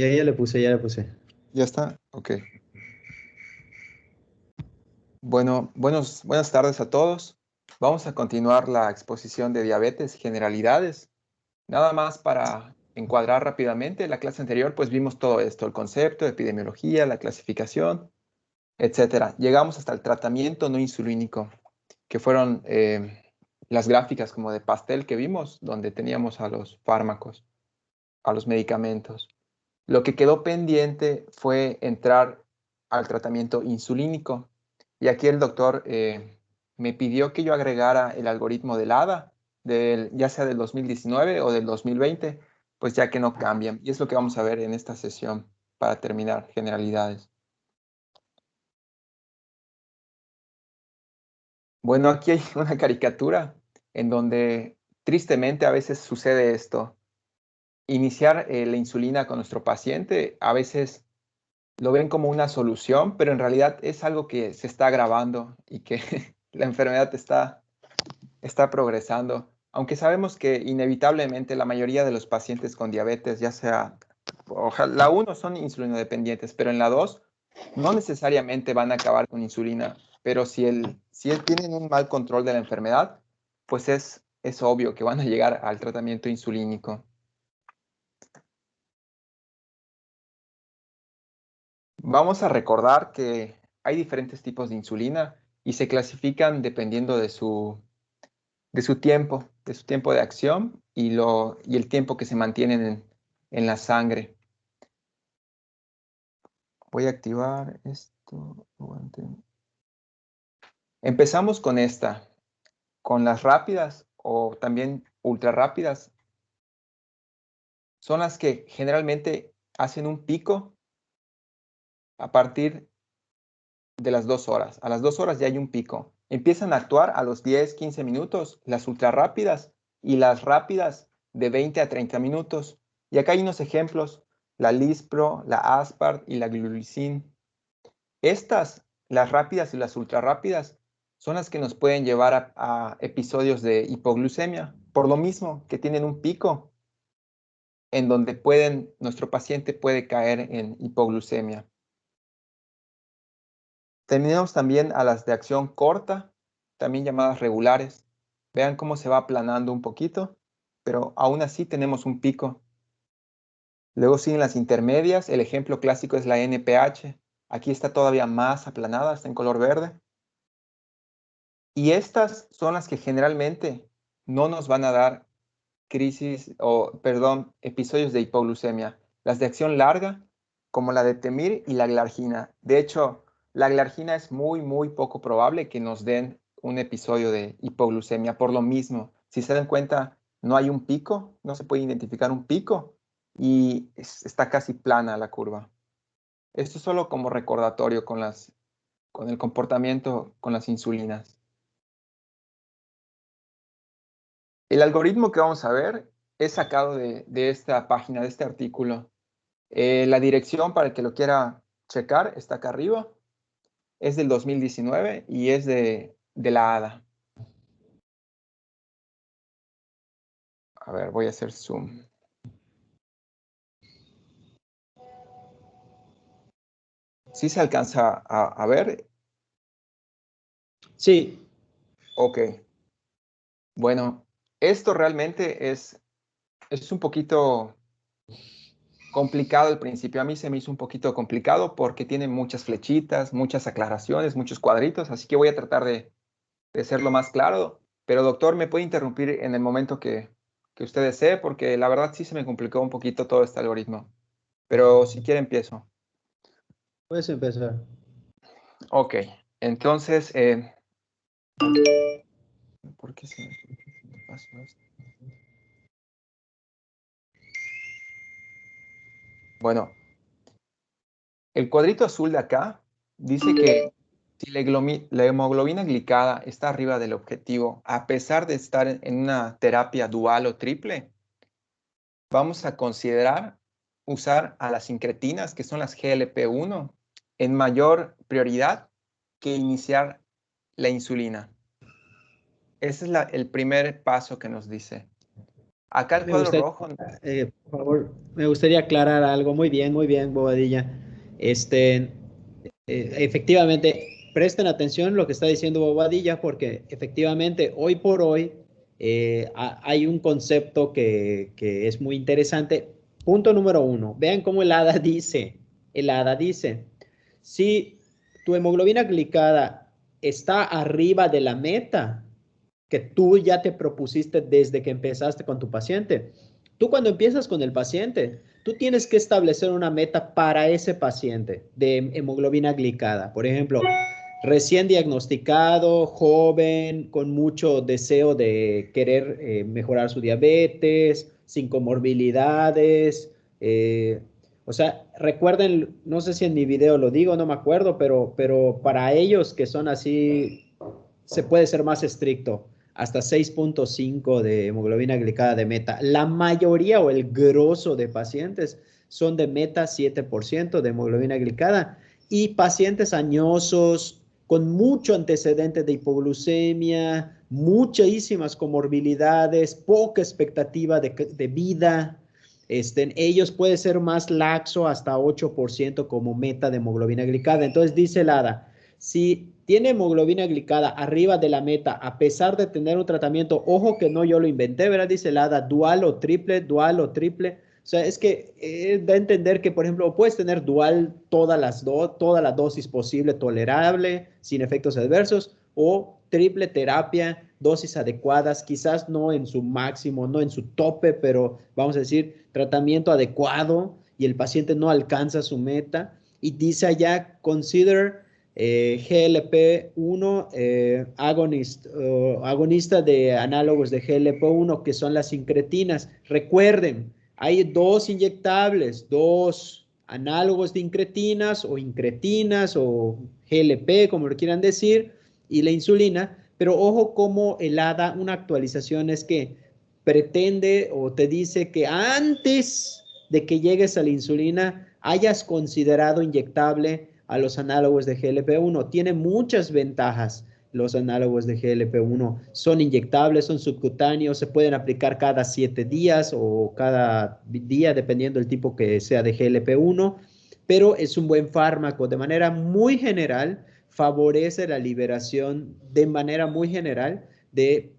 Ya le puse, ya le puse. ¿Ya está? Ok. Bueno, buenas tardes a todos. Vamos a continuar la exposición de diabetes, generalidades. Nada más para encuadrar rápidamente, la clase anterior pues vimos todo esto, el concepto, epidemiología, la clasificación, etcétera. Llegamos hasta el tratamiento no insulínico, que fueron las gráficas como de pastel que vimos, donde teníamos a los fármacos, a los medicamentos. Lo que quedó pendiente fue entrar al tratamiento insulínico. Y aquí el doctor me pidió que yo agregara el algoritmo del ADA, ya sea del 2019 o del 2020, pues ya que no cambian. Y es lo que vamos a ver en esta sesión para terminar generalidades. Bueno, aquí hay una caricatura en donde tristemente a veces sucede esto. Iniciar la insulina con nuestro paciente a veces lo ven como una solución, pero en realidad es algo que se está agravando y que la enfermedad está progresando. Aunque sabemos que inevitablemente la mayoría de los pacientes con diabetes, ya sea, ojalá, la 1 son insulinodependientes, pero en la 2 no necesariamente van a acabar con insulina, pero si tienen un mal control de la enfermedad, pues es obvio que van a llegar al tratamiento insulínico. Vamos a recordar que hay diferentes tipos de insulina y se clasifican dependiendo de su tiempo de acción y el tiempo que se mantienen en la sangre. Voy a activar esto. Empezamos con con las rápidas o también ultra rápidas. Son las que generalmente hacen un pico a partir de las 2 horas. A las 2 horas ya hay un pico. Empiezan a actuar a los 10, 15 minutos, las ultra rápidas y las rápidas de 20 a 30 minutos. Y acá hay unos ejemplos, la Lispro, la Aspart y la Glulicin. Estas, las rápidas y las ultra rápidas, son las que nos pueden llevar a episodios de hipoglucemia, por lo mismo que tienen un pico en donde nuestro paciente puede caer en hipoglucemia. Tenemos también a las de acción corta, también llamadas regulares. Vean cómo se va aplanando un poquito, pero aún así tenemos un pico. Luego siguen las intermedias. El ejemplo clásico es la NPH. Aquí está todavía más aplanada, está en color verde. Y estas son las que generalmente no nos van a dar episodios de hipoglucemia. Las de acción larga, como la de Temir y la glargina. De hecho, la glargina es muy poco probable que nos den un episodio de hipoglucemia. Por lo mismo, si se dan cuenta, no hay un pico, no se puede identificar un pico y está casi plana la curva. Esto es solo como recordatorio con el comportamiento con las insulinas. El algoritmo que vamos a ver es sacado de esta página, de este artículo. La dirección para el que lo quiera checar está acá arriba. Es del 2019 y es de la ADA. A ver, voy a hacer zoom. ¿Sí se alcanza a ver? Sí. Ok. Bueno, esto realmente es un poquito complicado al principio. A mí se me hizo un poquito complicado porque tiene muchas flechitas, muchas aclaraciones, muchos cuadritos, así que voy a tratar de hacerlo más claro. Pero doctor, ¿me puede interrumpir en el momento que usted desee? Porque la verdad sí se me complicó un poquito todo este algoritmo. Pero si quiere empiezo. Puedes empezar. Ok, entonces, ¿por qué se me pasó esto? Bueno, el cuadrito azul de acá dice que si la hemoglobina glicada está arriba del objetivo, a pesar de estar en una terapia dual o triple, vamos a considerar usar a las incretinas, que son las GLP-1, en mayor prioridad que iniciar la insulina. Ese es el primer paso que nos dice. Acá el Me cuadro gustaría, rojo, por favor, me gustaría aclarar algo. Muy bien, Bobadilla. Este, efectivamente, presten atención a lo que está diciendo Bobadilla, porque efectivamente, hoy por hoy, hay un concepto que es muy interesante. Punto número uno, vean cómo el ADA dice, si tu hemoglobina glicada está arriba de la meta que tú ya te propusiste desde que empezaste con tu paciente. Tú cuando empiezas con el paciente, tú tienes que establecer una meta para ese paciente de hemoglobina glicada. Por ejemplo, recién diagnosticado, joven, con mucho deseo de querer mejorar su diabetes, sin comorbilidades. O sea, recuerden, no sé si en mi video lo digo, no me acuerdo, pero para ellos que son así, se puede ser más estricto, hasta 6.5 de hemoglobina glicada de meta. La mayoría o el grosso de pacientes son de meta 7% de hemoglobina glicada y pacientes añosos con mucho antecedente de hipoglucemia, muchísimas comorbilidades, poca expectativa de vida. Ellos puede ser más laxo hasta 8% como meta de hemoglobina glicada. Entonces dice el ADA, si tiene hemoglobina glicada arriba de la meta, a pesar de tener un tratamiento, ojo que no yo lo inventé, ¿verdad? Dice el ADA, dual o triple, dual o triple. O sea, es que da a entender que, por ejemplo, puedes tener dual toda la dosis posible tolerable, sin efectos adversos, o triple terapia, dosis adecuadas, quizás no en su máximo, no en su tope, pero vamos a decir, tratamiento adecuado y el paciente no alcanza su meta. Y dice allá, consider GLP-1 agonista de análogos de GLP-1 que son las incretinas. Recuerden, hay dos inyectables, dos análogos de incretinas o GLP, como lo quieran decir, y la insulina, pero ojo como el ADA, una actualización es que pretende o te dice que antes de que llegues a la insulina hayas considerado inyectable a los análogos de GLP-1. Tiene muchas ventajas los análogos de GLP-1. Son inyectables, son subcutáneos, se pueden aplicar cada 7 días o cada día, dependiendo del tipo que sea de GLP-1, pero es un buen fármaco. De manera muy general, favorece la liberación de manera muy general de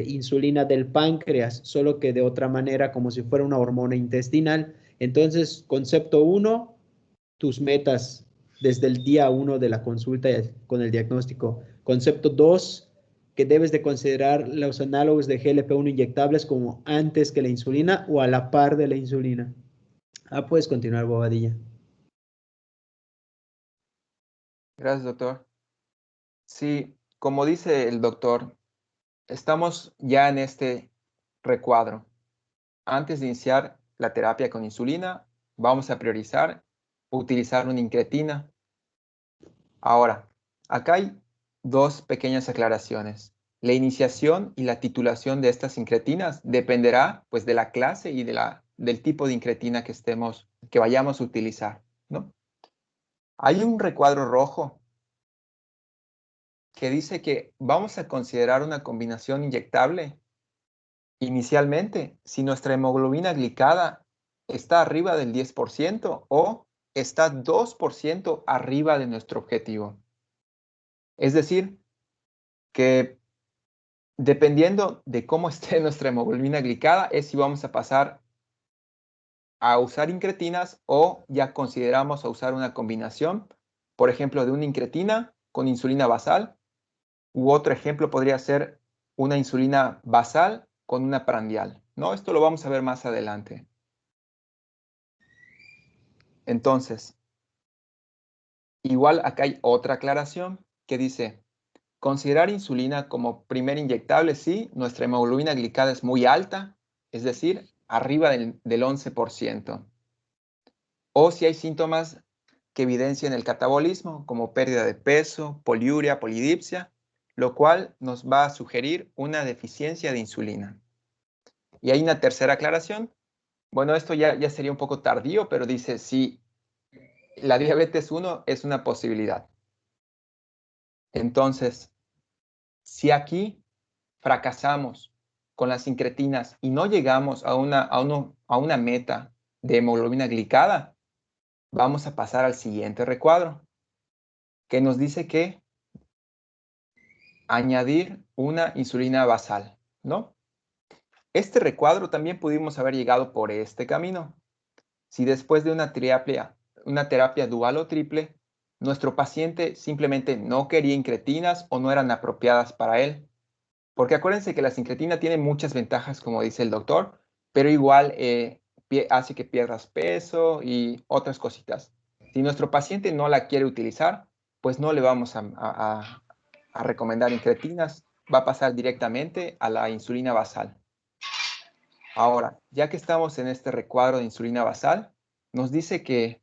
insulina del páncreas, solo que de otra manera, como si fuera una hormona intestinal. Entonces, concepto 1, tus metas desde el día 1 de la consulta con el diagnóstico. Concepto 2, que debes de considerar los análogos de GLP-1 inyectables como antes que la insulina o a la par de la insulina. Puedes continuar, Bobadilla. gracias, doctor. Sí, como dice el doctor, estamos ya en este recuadro. Antes de iniciar la terapia con insulina, vamos a priorizar utilizar una incretina. Ahora, acá hay dos pequeñas aclaraciones. La iniciación y la titulación de estas incretinas dependerá pues de la clase y del tipo de incretina que vayamos a utilizar, ¿no? Hay un recuadro rojo que dice que vamos a considerar una combinación inyectable inicialmente si nuestra hemoglobina glicada está arriba del 10% o está 2% arriba de nuestro objetivo. Es decir, que dependiendo de cómo esté nuestra hemoglobina glicada es si vamos a pasar a usar incretinas o ya consideramos a usar una combinación, por ejemplo, de una incretina con insulina basal. U otro ejemplo podría ser una insulina basal con una prandial, ¿no? Esto lo vamos a ver más adelante. Entonces, igual acá hay otra aclaración que dice, considerar insulina como primer inyectable si nuestra hemoglobina glicada es muy alta, es decir, arriba del 11%. O si hay síntomas que evidencian el catabolismo, como pérdida de peso, poliuria, polidipsia, lo cual nos va a sugerir una deficiencia de insulina. Y hay una tercera aclaración. Bueno, esto ya sería un poco tardío, pero dice si la diabetes 1 es una posibilidad. Entonces, si aquí fracasamos con las incretinas y no llegamos a una meta de hemoglobina glicada, vamos a pasar al siguiente recuadro, que nos dice que añadir una insulina basal, ¿no? Este recuadro también pudimos haber llegado por este camino. Si después de una terapia dual o triple, nuestro paciente simplemente no quería incretinas o no eran apropiadas para él. Porque acuérdense que la sincretina tiene muchas ventajas, como dice el doctor, pero igual hace que pierdas peso y otras cositas. Si nuestro paciente no la quiere utilizar, pues no le vamos a recomendar incretinas, va a pasar directamente a la insulina basal. Ahora, ya que estamos en este recuadro de insulina basal, nos dice que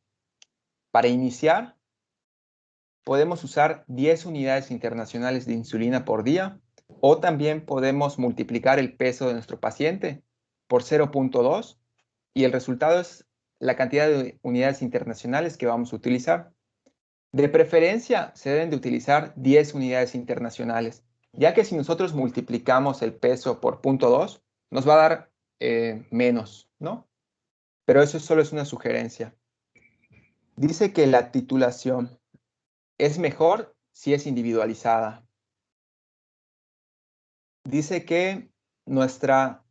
para iniciar podemos usar 10 unidades internacionales de insulina por día o también podemos multiplicar el peso de nuestro paciente por 0.2 y el resultado es la cantidad de unidades internacionales que vamos a utilizar. De preferencia, se deben de utilizar 10 unidades internacionales, ya que si nosotros multiplicamos el peso por 0.2, nos va a dar menos, ¿no? Pero eso solo es una sugerencia. Dice que la titulación es mejor si es individualizada. Dice que nuestra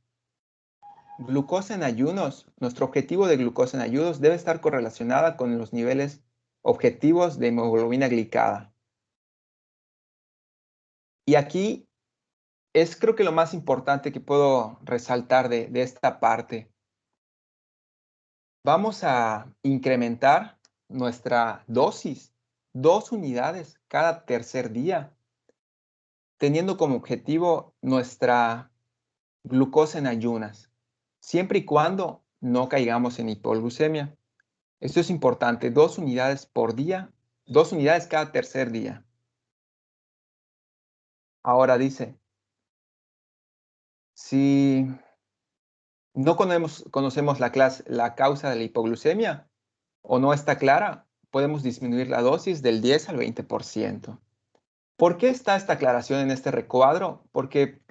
glucosa en ayunos, nuestro objetivo de glucosa en ayunos debe estar correlacionada con los niveles objetivos de hemoglobina glicada. Y aquí es creo que lo más importante que puedo resaltar de esta parte. Vamos a incrementar nuestra dosis, 2 unidades cada tercer día, teniendo como objetivo nuestra glucosa en ayunas, siempre y cuando no caigamos en hipoglucemia. Esto es importante, 2 unidades por día, 2 unidades cada tercer día. Ahora dice, si no conocemos la causa de la hipoglucemia o no está clara, podemos disminuir la dosis del 10 al 20%. ¿Por qué está esta aclaración en este recuadro? Porque,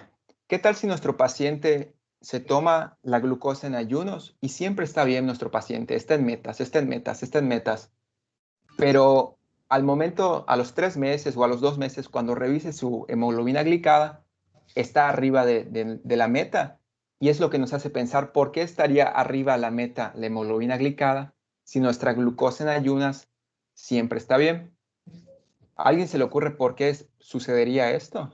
¿qué tal si nuestro paciente se toma la glucosa en ayunos y siempre está bien nuestro paciente, está en metas, está en metas, está en metas, pero al momento, a los 3 meses o a los 2 meses, cuando revise su hemoglobina glicada, está arriba de la meta y es lo que nos hace pensar por qué estaría arriba la meta, la hemoglobina glicada, si nuestra glucosa en ayunas siempre está bien? ¿A alguien se le ocurre por qué sucedería esto?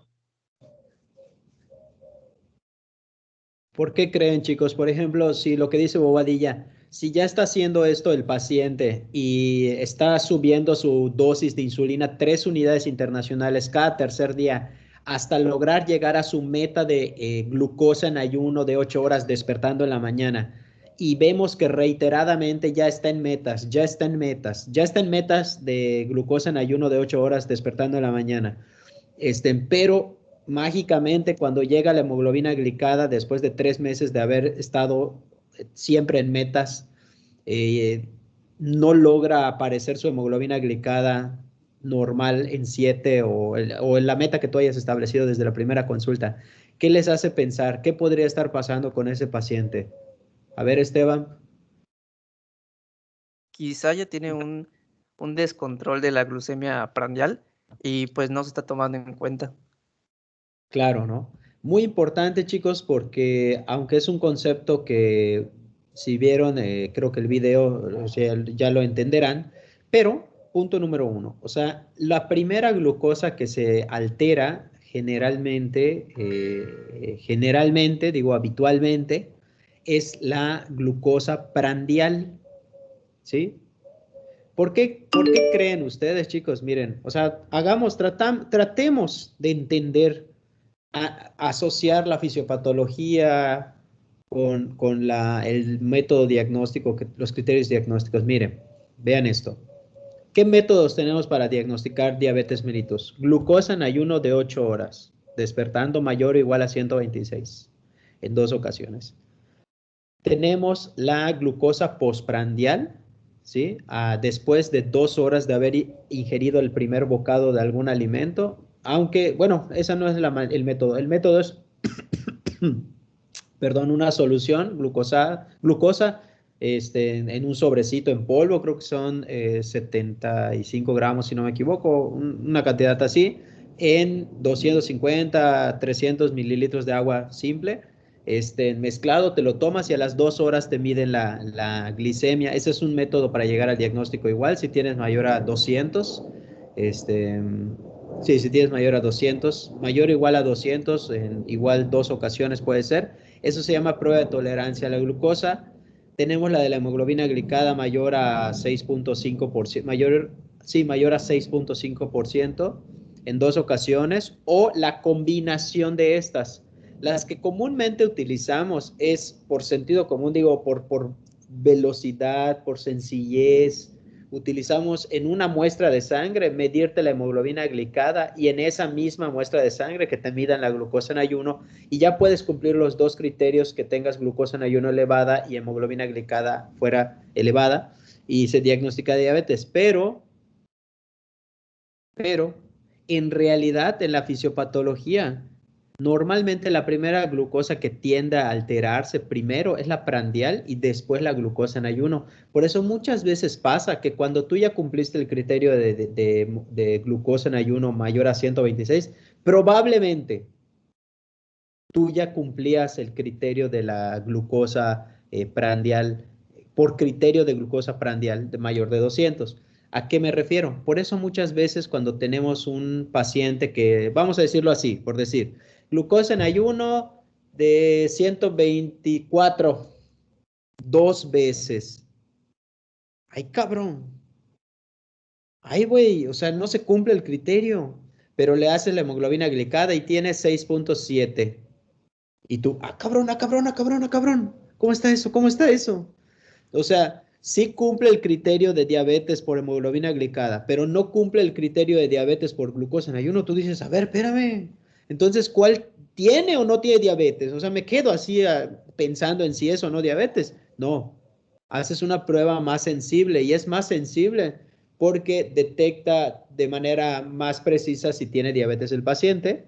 ¿Por qué creen, chicos? Por ejemplo, si lo que dice Bobadilla, si ya está haciendo esto el paciente y está subiendo su dosis de insulina 3 unidades internacionales cada tercer día hasta lograr llegar a su meta de glucosa en ayuno de 8 horas despertando en la mañana y vemos que reiteradamente ya está en metas, ya está en metas, ya está en metas de glucosa en ayuno de 8 horas despertando en la mañana, pero mágicamente cuando llega la hemoglobina glicada después de 3 meses de haber estado siempre en metas, eh, no logra aparecer su hemoglobina glicada normal en 7 o en la meta que tú hayas establecido desde la primera consulta. ¿Qué les hace pensar? ¿Qué podría estar pasando con ese paciente? A ver, Esteban. Quizá ya tiene un descontrol de la glucemia prandial y pues no se está tomando en cuenta. Claro, ¿no? Muy importante, chicos, porque aunque es un concepto que si vieron, creo que el video, o sea, ya lo entenderán, pero punto número 1, o sea, la primera glucosa que se altera generalmente, digo habitualmente, es la glucosa prandial, ¿sí? ¿Por qué creen ustedes, chicos? Miren, o sea, tratemos de entender asociar la fisiopatología con el método diagnóstico, los criterios diagnósticos. Miren, vean esto. ¿Qué métodos tenemos para diagnosticar diabetes mellitus? Glucosa en ayuno de 8 horas, despertando mayor o igual a 126 en 2 ocasiones. Tenemos la glucosa postprandial, ¿sí? Después de 2 horas de haber ingerido el primer bocado de algún alimento, aunque, bueno, ese no es el método. El método es perdón, una solución, glucosa, en un sobrecito en polvo, creo que son 75 gramos, si no me equivoco, una cantidad así, en 250, 300 mililitros de agua simple, mezclado, te lo tomas y a las 2 horas te miden la glicemia. Ese es un método para llegar al diagnóstico igual, si tienes mayor a 200, sí, si tienes mayor a 200, mayor o igual a 200, en igual 2 ocasiones puede ser. Eso se llama prueba de tolerancia a la glucosa. Tenemos la de la hemoglobina glicada mayor a 6.5%, mayor a 6.5% en 2 ocasiones, o la combinación de estas. Las que comúnmente utilizamos es por sentido común, digo, por velocidad, por sencillez. Utilizamos en una muestra de sangre medirte la hemoglobina glicada y en esa misma muestra de sangre que te midan la glucosa en ayuno, y ya puedes cumplir los dos criterios: que tengas glucosa en ayuno elevada y hemoglobina glicada fuera elevada, y se diagnostica diabetes. Pero en realidad en la fisiopatología, normalmente la primera glucosa que tiende a alterarse primero es la prandial y después la glucosa en ayuno. Por eso muchas veces pasa que cuando tú ya cumpliste el criterio de glucosa en ayuno mayor a 126, probablemente tú ya cumplías el criterio de la glucosa prandial, por criterio de glucosa prandial de mayor de 200. ¿A qué me refiero? Por eso muchas veces cuando tenemos un paciente que, vamos a decirlo así, por decir, glucosa en ayuno de 124, 2 veces. ¡Ay, cabrón! ¡Ay, güey! O sea, no se cumple el criterio, pero le haces la hemoglobina glicada y tiene 6.7. Y tú, ah, cabrón, ah, cabrón, ah, cabrón, ah, cabrón. ¿Cómo está eso? ¿Cómo está eso? O sea, sí cumple el criterio de diabetes por hemoglobina glicada, pero no cumple el criterio de diabetes por glucosa en ayuno. Tú dices, a ver, espérame. Entonces, ¿cuál tiene o no tiene diabetes? O sea, me quedo así pensando en si es o no diabetes. No, haces una prueba más sensible, y es más sensible porque detecta de manera más precisa si tiene diabetes el paciente.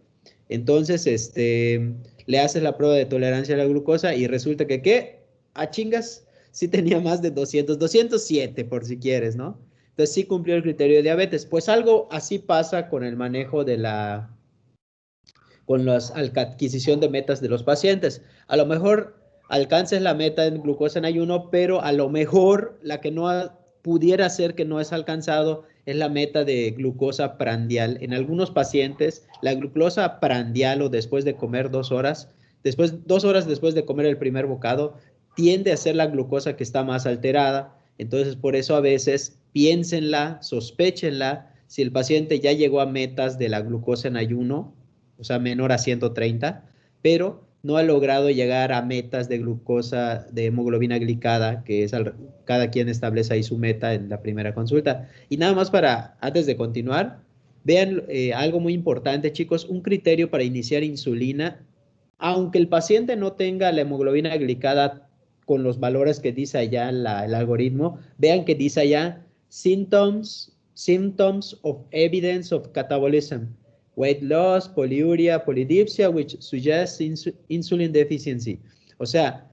Entonces, le haces la prueba de tolerancia a la glucosa y resulta que, ¿qué? A chingas, sí tenía más de 200, 207 por si quieres, ¿no? Entonces sí cumplió el criterio de diabetes. Pues algo así pasa con el manejo con la adquisición de metas de los pacientes. A lo mejor alcances la meta en glucosa en ayuno, pero a lo mejor la que no pudiera ser que no es alcanzado es la meta de glucosa prandial. En algunos pacientes, la glucosa prandial, o después de comer 2 horas, 2 horas después de comer el primer bocado, tiende a ser la glucosa que está más alterada. Entonces, por eso a veces piénsenla, sospéchenla, si el paciente ya llegó a metas de la glucosa en ayuno, o sea, menor a 130, pero no ha logrado llegar a metas de glucosa, de hemoglobina glicada, que es cada quien establece ahí su meta en la primera consulta. Y nada más antes de continuar, vean algo muy importante, chicos, un criterio para iniciar insulina, aunque el paciente no tenga la hemoglobina glicada con los valores que dice allá el algoritmo, vean que dice allá symptoms of evidence of catabolism, weight loss, polyuria, polydipsia, which suggests insulin deficiency. O sea,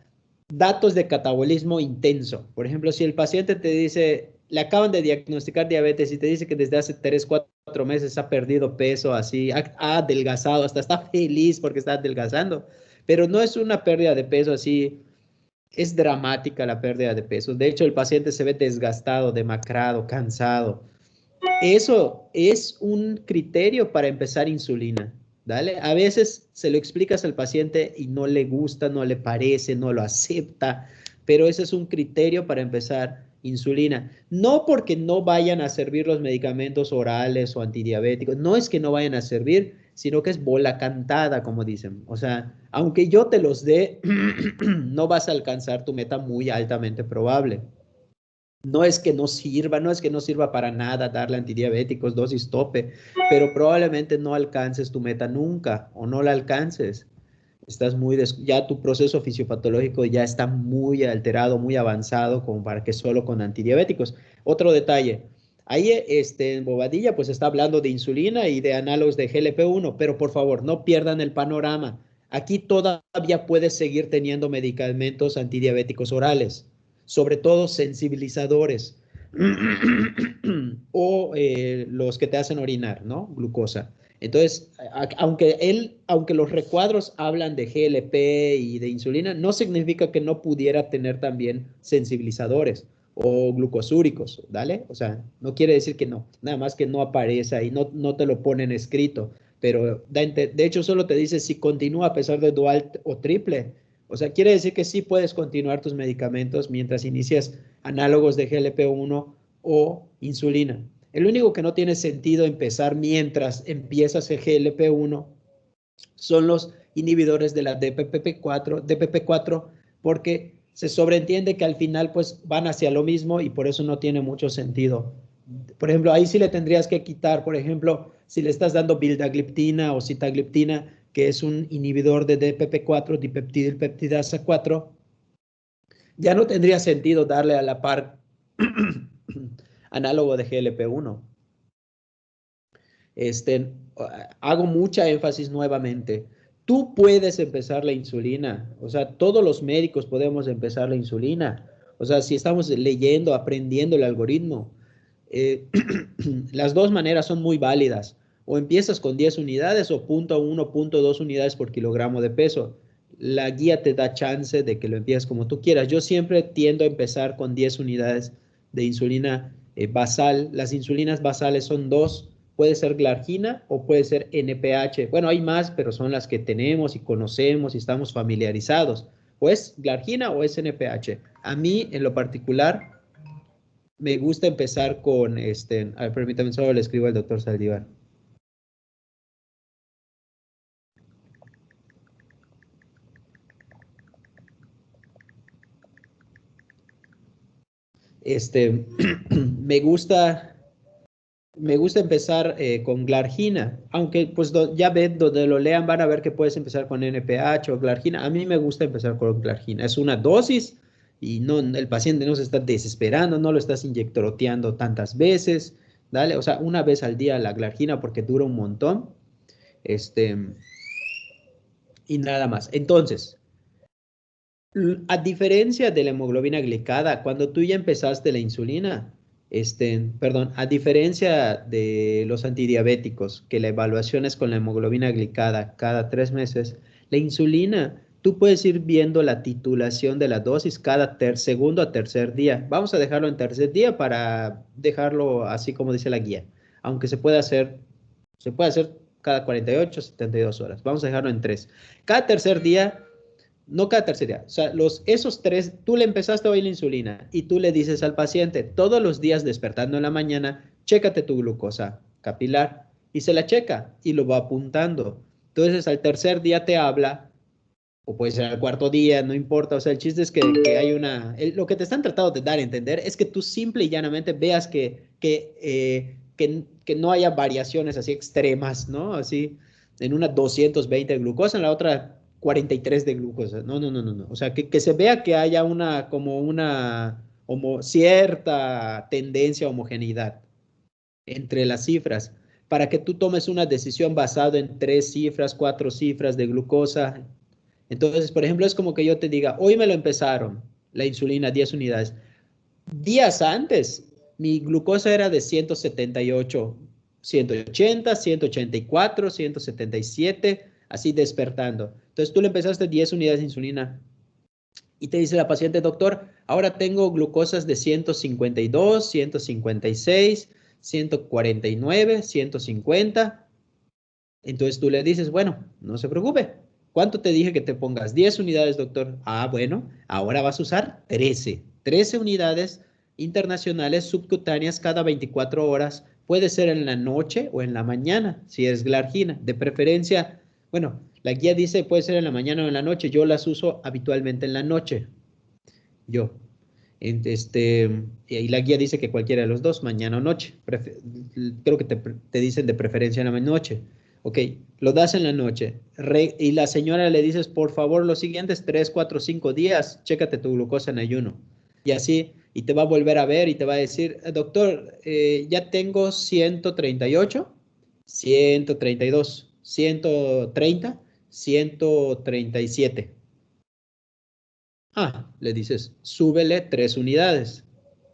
datos de catabolismo intenso. Por ejemplo, si el paciente te dice, le acaban de diagnosticar diabetes y te dice que desde hace 3, 4 meses ha perdido peso, así, ha adelgazado, hasta está feliz porque está adelgazando, pero no es una pérdida de peso así, es dramática la pérdida de peso. De hecho, el paciente se ve desgastado, demacrado, cansado. Eso es un criterio para empezar insulina, ¿vale? A veces se lo explicas al paciente y no le gusta, no le parece, no lo acepta, pero ese es un criterio para empezar insulina. No porque no vayan a servir los medicamentos orales o antidiabéticos, no es que no vayan a servir, sino que es bola cantada, como dicen. O sea, aunque yo te los dé, no vas a alcanzar tu meta, muy altamente probable. No es que no sirva para nada darle antidiabéticos, dosis tope, pero probablemente no alcances tu meta nunca, o no la alcances. Estás ya tu proceso fisiopatológico ya está muy alterado, muy avanzado, como para que solo con antidiabéticos. Otro detalle, ahí en Bobadilla pues está hablando de insulina y de análogos de GLP-1, pero por favor no pierdan el panorama. Aquí todavía puedes seguir teniendo medicamentos antidiabéticos orales, sobre todo sensibilizadores o los que te hacen orinar, ¿no? Glucosa. Entonces, aunque los recuadros hablan de GLP y de insulina, no significa que no pudiera tener también sensibilizadores o glucosúricos, ¿vale? O sea, no quiere decir que no, nada más que no aparece ahí, no te lo ponen escrito, pero de hecho solo te dice si continúa a pesar de dual o triple. O sea, quiere decir que sí puedes continuar tus medicamentos mientras inicias análogos de GLP-1 o insulina. El único que no tiene sentido empezar mientras empiezas el GLP-1 son los inhibidores de la DPP-4, porque se sobreentiende que al final pues van hacia lo mismo y por eso no tiene mucho sentido. Por ejemplo, ahí sí le tendrías que quitar, por ejemplo, si le estás dando vildagliptina o sitagliptina, que es un inhibidor de DPP-4, dipeptidilpeptidasa 4, ya no tendría sentido darle a la par análogo de GLP-1. Hago mucha énfasis nuevamente. Tú puedes empezar la insulina, o sea, todos los médicos podemos empezar la insulina. O sea, si estamos leyendo, aprendiendo el algoritmo, las dos maneras son muy válidas. O empiezas con 10 unidades o 0.1, 0.2 unidades por kilogramo de peso. La guía te da chance de que lo empieces como tú quieras. Yo siempre tiendo a empezar con 10 unidades de insulina basal. Las insulinas basales son dos. Puede ser glargina o puede ser NPH. Bueno, hay más, pero son las que tenemos y conocemos y estamos familiarizados. O es glargina o es NPH. A mí, en lo particular, me gusta empezar con, a ver, permítame, solo le escribo al doctor Saldívar. Me gusta empezar con glargina, aunque pues ya ven, donde lo lean van a ver que puedes empezar con NPH o glargina. A mí me gusta empezar con glargina. Es una dosis y no, el paciente no se está desesperando, no lo estás inyectoroteando tantas veces, ¿dale? O sea, una vez al día la glargina porque dura un montón, y nada más. Entonces, a diferencia de la hemoglobina glicada, cuando tú ya empezaste la insulina, perdón, a diferencia de los antidiabéticos, que la evaluación es con la hemoglobina glicada cada 3 meses, la insulina, tú puedes ir viendo la titulación de la dosis cada segundo a tercer día. Vamos a dejarlo en tercer día para dejarlo así como dice la guía, aunque se puede hacer cada 48, 72 horas. Vamos a dejarlo en 3. Cada tercer día. No cada tercer día, o sea, esos 3, tú le empezaste hoy la insulina y tú le dices al paciente todos los días despertando en la mañana, chécate tu glucosa capilar y se la checa y lo va apuntando. Entonces al tercer día te habla, o puede ser al cuarto día, no importa, o sea, el chiste es que hay lo que te están tratando de dar a entender es que tú simple y llanamente veas que no haya variaciones así extremas, ¿no? Así, en una 220 de glucosa, en la otra 43 de glucosa. No. O sea, que se vea que haya cierta tendencia a homogeneidad entre las cifras, para que tú tomes una decisión basada en 3 cifras, 4 cifras de glucosa. Entonces, por ejemplo, es como que yo te diga, hoy me lo empezaron, la insulina, 10 unidades. Días antes, mi glucosa era de 178, 180, 184, 177, así despertando. Entonces tú le empezaste 10 unidades de insulina y te dice la paciente, doctor, ahora tengo glucosas de 152, 156, 149, 150. Entonces tú le dices, bueno, no se preocupe. ¿Cuánto te dije que te pongas? 10 unidades, doctor. Ah, bueno, ahora vas a usar 13. 13 unidades internacionales subcutáneas cada 24 horas. Puede ser en la noche o en la mañana, si es glargina. De preferencia, bueno, la guía dice puede ser en la mañana o en la noche. Yo las uso habitualmente en la noche. Yo. Y la guía dice que cualquiera de los dos, mañana o noche. Creo que te dicen de preferencia en la noche. Ok, lo das en la noche y la señora le dices, por favor, los siguientes 3, 4, 5 días, chécate tu glucosa en ayuno. Y así, y te va a volver a ver y te va a decir, doctor, ya tengo 138, 132, 130. 137. Ah, le dices, súbele 3 unidades.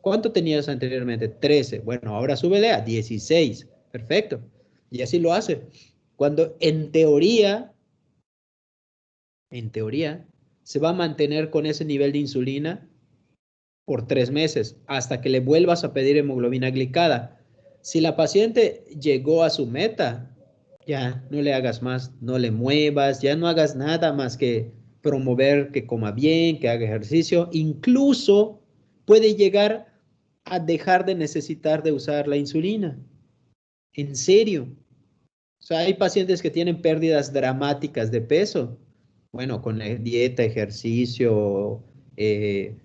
¿Cuánto tenías anteriormente? 13. Bueno, ahora súbele a 16. Perfecto. Y así lo hace. Cuando en teoría, se va a mantener con ese nivel de insulina por 3 meses, hasta que le vuelvas a pedir hemoglobina glicada. Si la paciente llegó a su meta, ya no le hagas más, no le muevas, ya no hagas nada más que promover que coma bien, que haga ejercicio. Incluso puede llegar a dejar de necesitar de usar la insulina. En serio. O sea, hay pacientes que tienen pérdidas dramáticas de peso. Bueno, con la dieta, ejercicio, eh,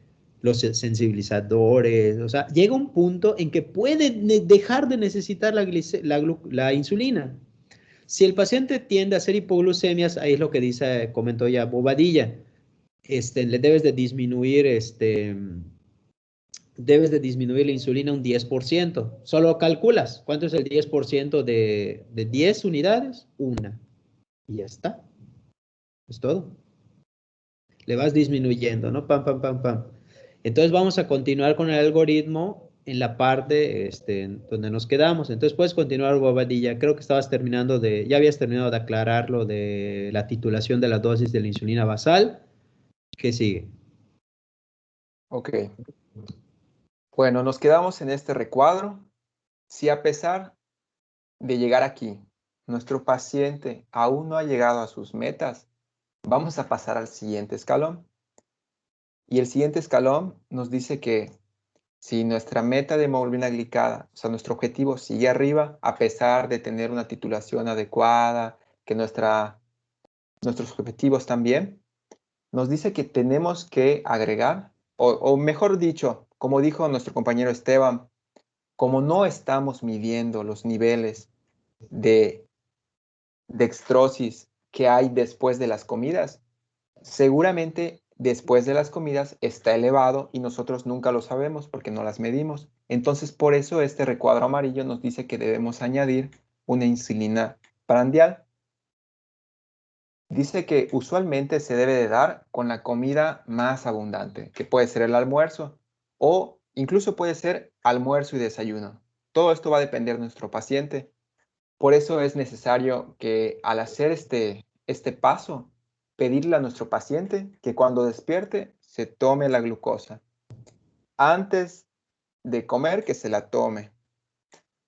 los sensibilizadores, o sea, llega un punto en que puede dejar de necesitar la insulina. Si el paciente tiende a hacer hipoglucemias, ahí es lo que dice, comentó ya Bobadilla, le debes de disminuir la insulina un 10%. Solo calculas cuánto es el 10% de 10 unidades, una. Y ya está. Es todo. Le vas disminuyendo, ¿no? Pam, pam, pam, pam. Entonces vamos a continuar con el algoritmo en la parte donde nos quedamos. Entonces puedes continuar, Bobadilla. Creo que ya habías terminado de aclarar lo de la titulación de la dosis de la insulina basal. ¿Qué sigue? Ok. Bueno, nos quedamos en este recuadro. Si a pesar de llegar aquí, nuestro paciente aún no ha llegado a sus metas, vamos a pasar al siguiente escalón. Y el siguiente escalón nos dice que si nuestra meta de hemoglobina glicada, o sea, nuestro objetivo sigue arriba, a pesar de tener una titulación adecuada, que nuestros objetivos también, nos dice que tenemos que agregar, o mejor dicho, como dijo nuestro compañero Esteban, como no estamos midiendo los niveles de dextrosis que hay después de las comidas, seguramente después de las comidas está elevado y nosotros nunca lo sabemos porque no las medimos. Entonces, por eso este recuadro amarillo nos dice que debemos añadir una insulina prandial. Dice que usualmente se debe de dar con la comida más abundante, que puede ser el almuerzo o incluso puede ser almuerzo y desayuno. Todo esto va a depender de nuestro paciente. Por eso es necesario que al hacer este paso, pedirle a nuestro paciente que cuando despierte se tome la glucosa. Antes de comer, que se la tome.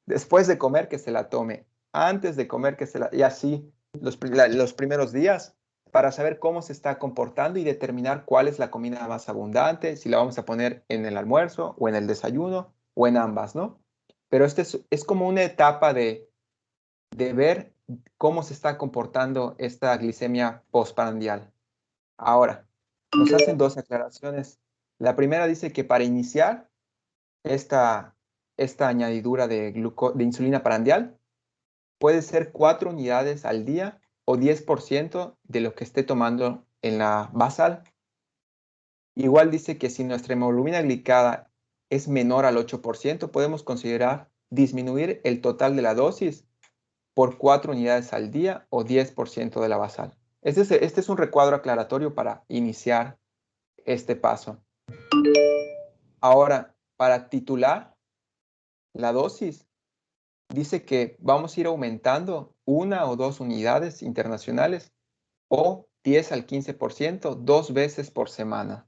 Después de comer, que se la tome. Antes de comer, que se la... Y así los primeros días para saber cómo se está comportando y determinar cuál es la comida más abundante, si la vamos a poner en el almuerzo o en el desayuno o en ambas, ¿no? Pero este es como una etapa de ver cómo se está comportando esta glicemia postprandial. Ahora, nos hacen dos aclaraciones. La primera dice que para iniciar esta añadidura de insulina prandial puede ser 4 unidades al día o 10% de lo que esté tomando en la basal. Igual dice que si nuestra hemoglobina glicada es menor al 8%, podemos considerar disminuir el total de la dosis por 4 unidades al día o 10% de la basal. Este es un recuadro aclaratorio para iniciar este paso. Ahora, para titular la dosis, dice que vamos a ir aumentando 1 o 2 unidades internacionales o 10 al 15% 2 veces por semana.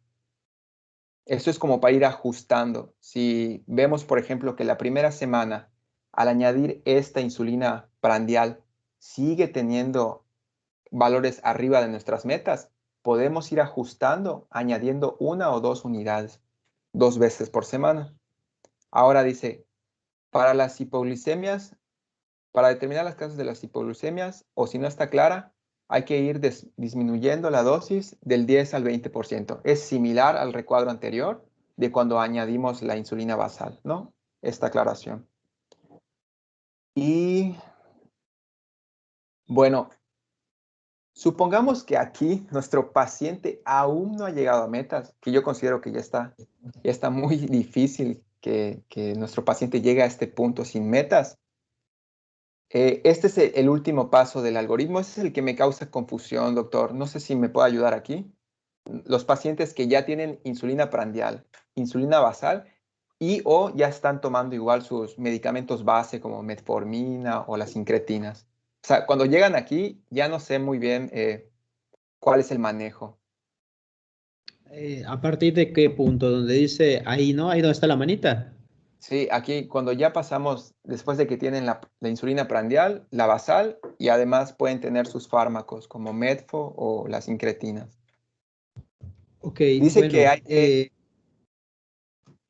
Esto es como para ir ajustando. Si vemos, por ejemplo, que la primera semana, al añadir esta insulina prandial, sigue teniendo valores arriba de nuestras metas, podemos ir ajustando, añadiendo 1 o 2 unidades 2 veces por semana. Ahora dice, para las hipoglicemias, para determinar las causas de las hipoglucemias, o si no está clara, hay que ir disminuyendo la dosis del 10 al 20%. Es similar al recuadro anterior de cuando añadimos la insulina basal, ¿no? Esta aclaración. Y bueno, supongamos que aquí nuestro paciente aún no ha llegado a metas, que yo considero que ya está muy difícil que nuestro paciente llegue a este punto sin metas. Este es el último paso del algoritmo. Este es el que me causa confusión, doctor. No sé si me puede ayudar aquí. Los pacientes que ya tienen insulina prandial, insulina basal y o ya están tomando igual sus medicamentos base como metformina o las incretinas. O sea, cuando llegan aquí ya no sé muy bien cuál es el manejo. ¿A partir de qué punto? Donde dice ahí, ¿no? Ahí donde está la manita. Sí, aquí cuando ya pasamos, después de que tienen la insulina prandial, la basal y además pueden tener sus fármacos como Medfo o las incretinas. Ok, Dice que bueno. hay que...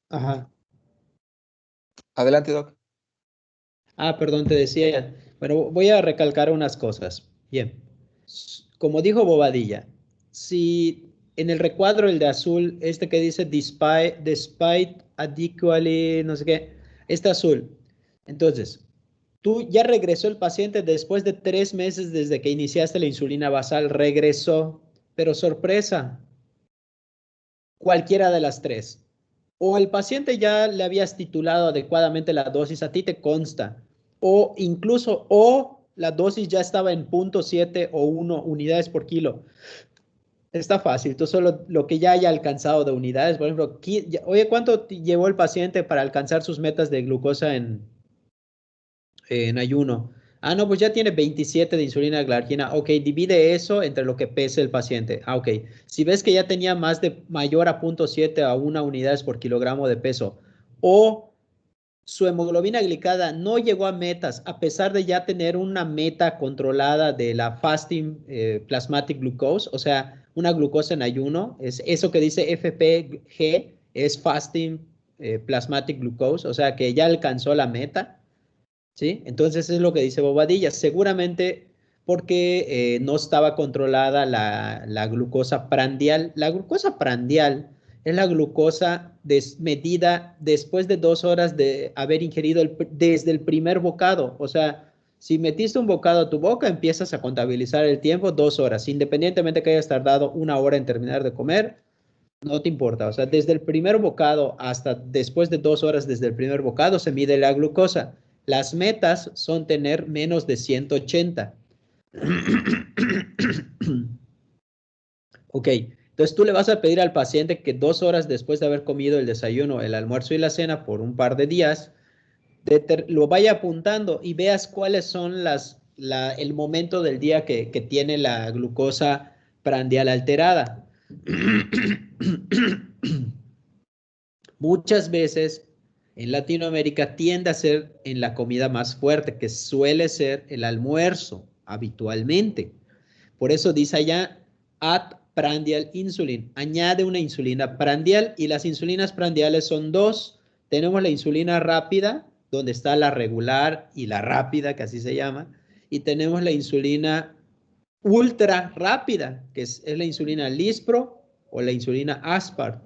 Ajá. Adelante, doc. Ah, perdón, te decía. Bueno, voy a recalcar unas cosas. Bien. Como dijo Bobadilla, si en el recuadro, el de azul, este que dice despite adequately, no sé qué, este azul. Entonces, tú ya regresó el paciente después de 3 meses desde que iniciaste la insulina basal, regresó, pero sorpresa, cualquiera de las tres. O el paciente ya le habías titulado adecuadamente la dosis, a ti te consta, o incluso, o la dosis ya estaba en 0.7 o 1 unidades por kilo. Está fácil, tú solo lo que ya haya alcanzado de unidades, por ejemplo, oye, ¿cuánto llevó el paciente para alcanzar sus metas de glucosa en ayuno? Ah, no, pues ya tiene 27 de insulina glargina. Ok, divide eso entre lo que pese el paciente. Ah, ok. Si ves que ya tenía mayor a 0.7 a 1 unidades por kilogramo de peso, o su hemoglobina glicada no llegó a metas, a pesar de ya tener una meta controlada de la fasting plasmatic glucose, o sea, una glucosa en ayuno, es eso que dice FPG, es fasting plasmatic glucose, o sea, que ya alcanzó la meta. ¿Sí? Entonces es lo que dice Bobadilla, seguramente porque no estaba controlada la glucosa prandial. La glucosa prandial es la glucosa medida después de 2 horas de haber ingerido desde el primer bocado. O sea, si metiste un bocado a tu boca, empiezas a contabilizar el tiempo 2 horas, independientemente que hayas tardado 1 hora en terminar de comer, no te importa. O sea, desde el primer bocado hasta después de 2 horas desde el primer bocado se mide la glucosa. Las metas son tener menos de 180. Ok, entonces tú le vas a pedir al paciente que 2 horas después de haber comido el desayuno, el almuerzo y la cena por un par de días, lo vaya apuntando y veas cuáles son el momento del día que tiene la glucosa prandial alterada. Muchas veces en Latinoamérica tiende a ser en la comida más fuerte, que suele ser el almuerzo habitualmente. Por eso dice allá, add prandial insulin, añade una insulina prandial, y las insulinas prandiales son dos. Tenemos la insulina rápida, donde está la regular y la rápida, que así se llama, y tenemos la insulina ultra rápida, que es la insulina Lispro o la insulina Aspart,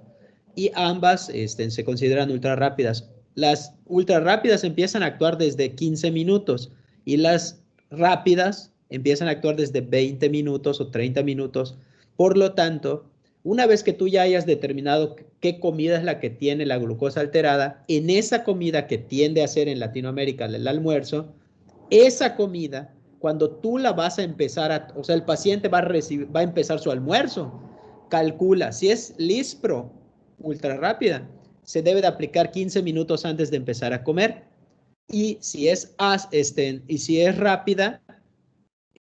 y ambas se consideran ultra rápidas. Las ultra rápidas empiezan a actuar desde 15 minutos y las rápidas empiezan a actuar desde 20 minutos o 30 minutos. Por lo tanto, una vez que tú ya hayas determinado qué comida es la que tiene la glucosa alterada, en esa comida que tiende a ser en Latinoamérica el almuerzo, esa comida, cuando tú la vas a empezar o sea, el paciente va a empezar su almuerzo, calcula, si es Lispro ultra rápida, se debe de aplicar 15 minutos antes de empezar a comer. Y si es rápida,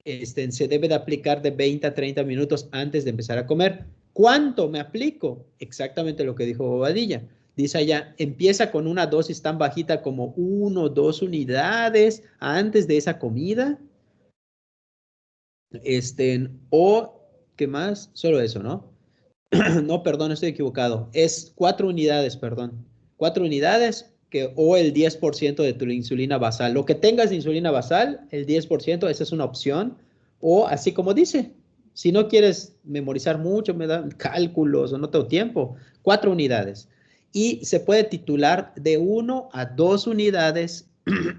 se debe de aplicar de 20 a 30 minutos antes de empezar a comer. ¿Cuánto me aplico? Exactamente lo que dijo Bobadilla. Dice allá, empieza con una dosis tan bajita como 1 o 2 unidades antes de esa comida. O, ¿qué más? Solo eso, ¿no? No, perdón, estoy equivocado. Es 4 unidades, perdón. 4 unidades o el 10% de tu insulina basal. Lo que tengas de insulina basal, el 10%, esa es una opción. O así como dice, si no quieres memorizar mucho, me dan cálculos o no tengo tiempo, 4 unidades. Y se puede titular de 1 a 2 unidades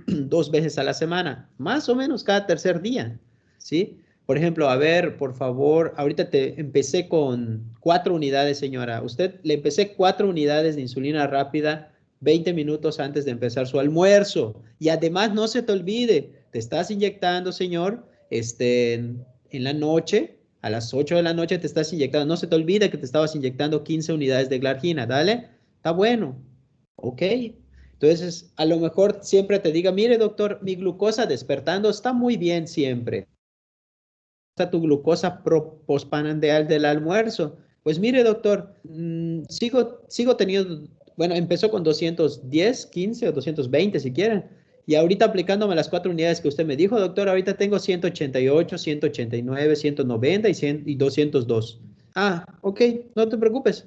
2 veces a la semana, más o menos cada tercer día, ¿sí? Por ejemplo, a ver, por favor, ahorita empecé con 4 unidades, señora. Usted le empecé 4 unidades de insulina rápida 20 minutos antes de empezar su almuerzo. Y además, no se te olvide, te estás inyectando, señor, en la noche, a las 8 de la noche te estás inyectando. No se te olvide que te estabas inyectando 15 unidades de glargina, dale, está bueno, ok. Entonces, a lo mejor siempre te diga, mire, doctor, mi glucosa despertando está muy bien siempre. Está tu glucosa postprandial del almuerzo. Pues mire, doctor, sigo teniendo, bueno, empezó con 210, 15 o 220 si quieren. Y ahorita aplicándome las 4 unidades que usted me dijo, doctor, ahorita tengo 188, 189, 190 y, 100, y 202. Ah, ok, no te preocupes.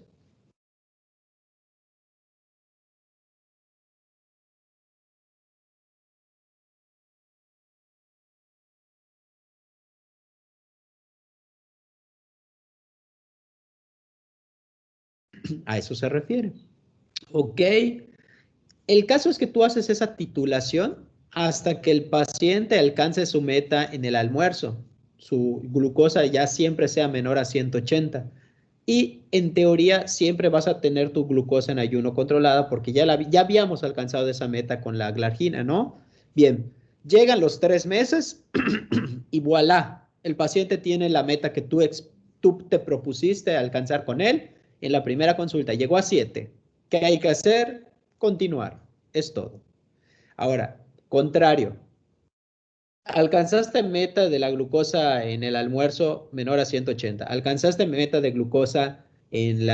A eso se refiere. Ok. El caso es que tú haces esa titulación hasta que el paciente alcance su meta en el almuerzo. Su glucosa ya siempre sea menor a 180. Y en teoría siempre vas a tener tu glucosa en ayuno controlada porque ya habíamos alcanzado esa meta con la glargina, ¿no? Bien, llegan los 3 meses y voilà, el paciente tiene la meta que tú te propusiste alcanzar con él en la primera consulta. Llegó a 7. ¿Qué hay que hacer? Continuar. Es todo. Ahora, contrario. Alcanzaste meta de la glucosa en el almuerzo menor a 180. Alcanzaste meta de glucosa en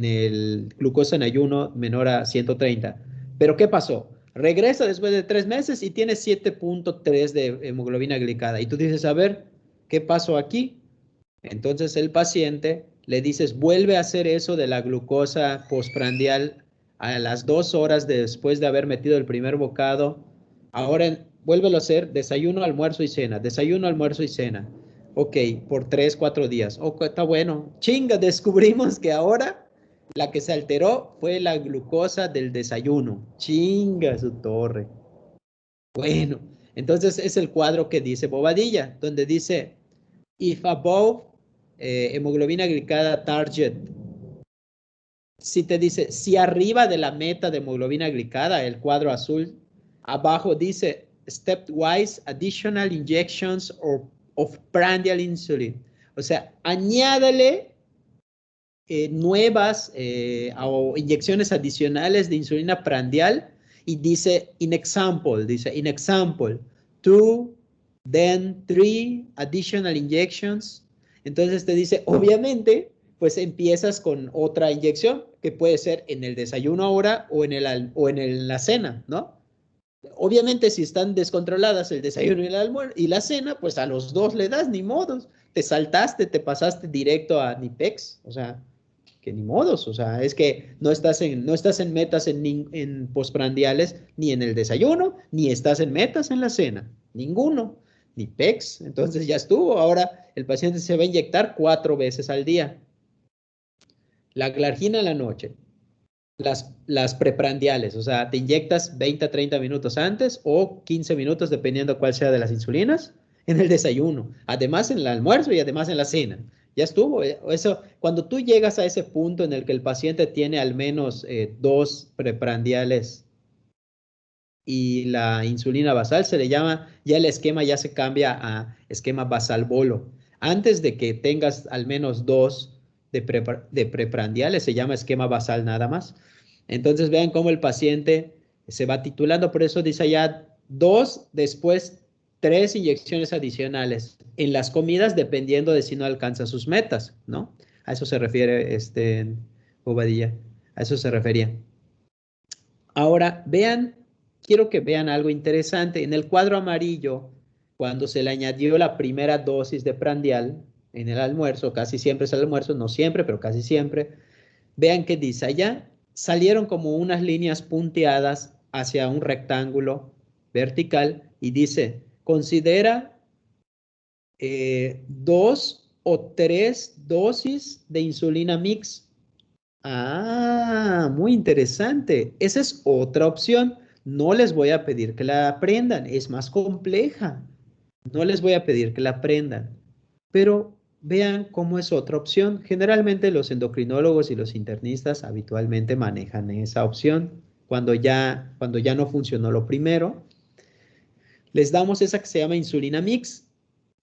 el glucosa en ayuno menor a 130. Pero ¿qué pasó? Regresa después de 3 meses y tienes 7.3 de hemoglobina glicada. Y tú dices, a ver, ¿qué pasó aquí? Entonces el paciente le dices, vuelve a hacer eso de la glucosa postprandial a las 2 horas después de haber metido el primer bocado. Ahora vuélvelo a hacer desayuno, almuerzo y cena. Desayuno, almuerzo y cena. Ok, por 3, 4 días. Ok, está bueno. Chinga, descubrimos que ahora la que se alteró fue la glucosa del desayuno. Chinga su torre. Bueno, entonces es el cuadro que dice Bobadilla, donde dice, if above hemoglobina glicada target, si te dice, si arriba de la meta de hemoglobina glicada, el cuadro azul, abajo dice, stepwise additional injections of prandial insulin. O sea, añádale nuevas o inyecciones adicionales de insulina prandial y dice, in example, 2, then 3 additional injections. Entonces te dice, obviamente, pues empiezas con otra inyección que puede ser en el desayuno ahora o en la cena, ¿no? Obviamente, si están descontroladas el desayuno y el almuerzo y la cena, pues a los dos le das, ni modos. Te saltaste, te pasaste directo a Nipex, o sea, que ni modos, o sea, es que no estás en metas en postprandiales ni en el desayuno, ni estás en metas en la cena, ninguno, ni PEX, entonces ya estuvo. Ahora el paciente se va a inyectar 4 veces al día. La glargina en la noche, las preprandiales, o sea, te inyectas 20 a 30 minutos antes o 15 minutos, dependiendo cuál sea de las insulinas, en el desayuno, además en el almuerzo y además en la cena. Ya estuvo. Eso, cuando tú llegas a ese punto en el que el paciente tiene al menos 2 preprandiales y la insulina basal, se le llama, ya el esquema ya se cambia a esquema basal bolo. Antes de que tengas al menos 2 de preprandiales, se llama esquema basal nada más. Entonces vean cómo el paciente se va titulando, por eso dice allá 2, después 3 inyecciones adicionales en las comidas, dependiendo de si no alcanza sus metas, ¿no? A eso se refiere Bobadilla, a eso se refería. Ahora, quiero que vean algo interesante. En el cuadro amarillo, cuando se le añadió la primera dosis de prandial en el almuerzo, casi siempre es el almuerzo, no siempre, pero casi siempre, vean que dice allá, salieron como unas líneas punteadas hacia un rectángulo vertical y dice, considera 2 o 3 dosis de insulina mix. Ah, muy interesante. Esa es otra opción. No les voy a pedir que la aprendan, es más compleja. No les voy a pedir que la aprendan, pero vean cómo es otra opción. Generalmente los endocrinólogos y los internistas habitualmente manejan esa opción cuando ya no funcionó lo primero. les damos esa que se llama insulina mix.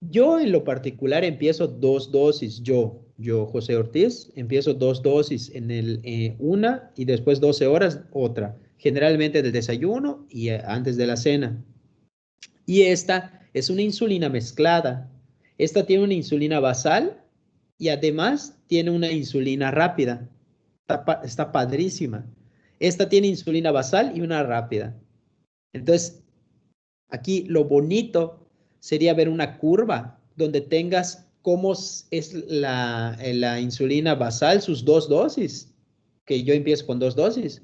Yo en lo particular empiezo 2 dosis, yo José Ortiz, empiezo 2 dosis en una y después 12 horas otra, generalmente del desayuno y antes de la cena. Y esta es una insulina mezclada. Esta tiene una insulina basal y además tiene una insulina rápida. Está padrísima. Esta tiene insulina basal y una rápida. Entonces, aquí lo bonito sería ver una curva donde tengas cómo es la insulina basal, sus 2 dosis, que yo empiezo con 2 dosis,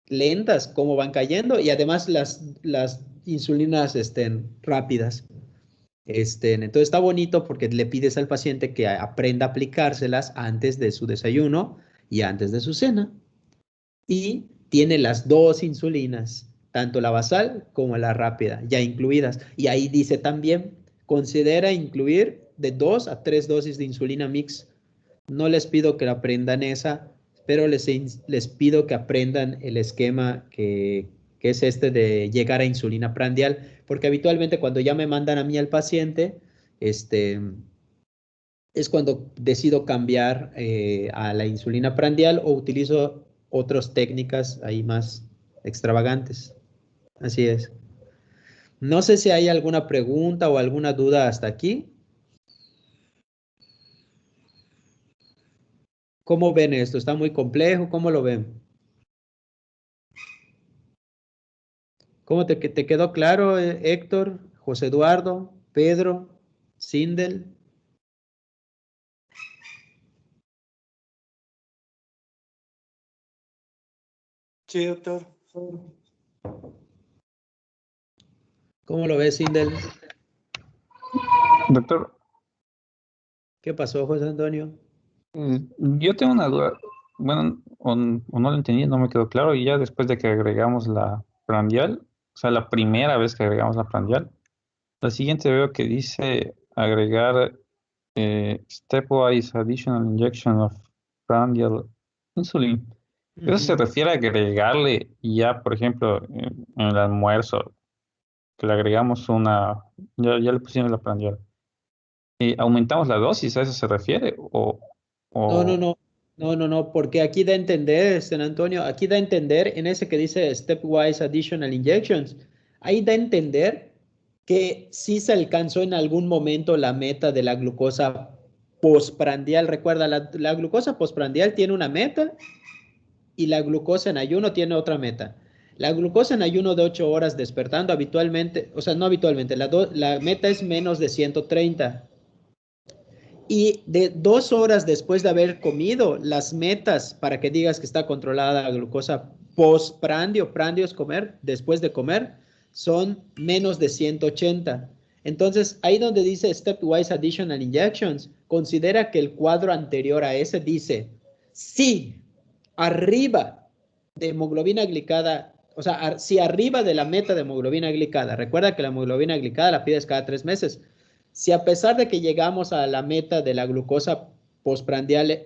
lentas, cómo van cayendo, y además las insulinas rápidas. Entonces está bonito porque le pides al paciente que aprenda a aplicárselas antes de su desayuno y antes de su cena. Y tiene las dos insulinas, tanto la basal como la rápida, ya incluidas. Y ahí dice también, considera incluir de 2 a 3 dosis de insulina mix. No les pido que aprendan esa, pero les pido que aprendan el esquema que es este de llegar a insulina prandial, porque habitualmente cuando ya me mandan a mí al paciente, es cuando decido cambiar a la insulina prandial o utilizo otras técnicas ahí más extravagantes. Así es. No sé si hay alguna pregunta o alguna duda hasta aquí. ¿Cómo ven esto? ¿Está muy complejo? ¿Cómo lo ven? ¿Cómo te quedó claro, Héctor, José Eduardo, Pedro, Sindel? Sí, doctor. ¿Cómo lo ves, Sindel? Doctor, ¿Qué pasó, José Antonio? yo tengo una duda. Bueno, o no lo entendí, no me quedó claro. Y ya después de que agregamos la prandial, o sea, la primera vez que agregamos la prandial, la siguiente veo que dice agregar stepwise additional injection of prandial insulin. ¿Eso se refiere a agregarle ya, por ejemplo, en el almuerzo, que le agregamos ya le pusimos la prandial? ¿Aumentamos la dosis? ¿A eso se refiere? No, no, O no, no, no, no, porque aquí da a entender, San Antonio, aquí da a entender en ese que dice stepwise additional injections, ahí da a entender que sí se alcanzó en algún momento la meta de la glucosa postprandial. Recuerda, la glucosa postprandial tiene una meta y la glucosa en ayuno tiene otra meta. La glucosa en ayuno de 8 horas despertando habitualmente, o sea, no habitualmente, la meta es menos de 130. Y de 2 horas después de haber comido, las metas para que digas que está controlada la glucosa postprandio, prandio es comer, después de comer, son menos de 180. Entonces, ahí donde dice stepwise additional injections, considera que el cuadro anterior a ese dice, sí, arriba de hemoglobina glicada, o sea, si arriba de la meta de hemoglobina glicada, recuerda que la hemoglobina glicada la pides cada 3 meses. Si a pesar de que llegamos a la meta de la glucosa postprandial,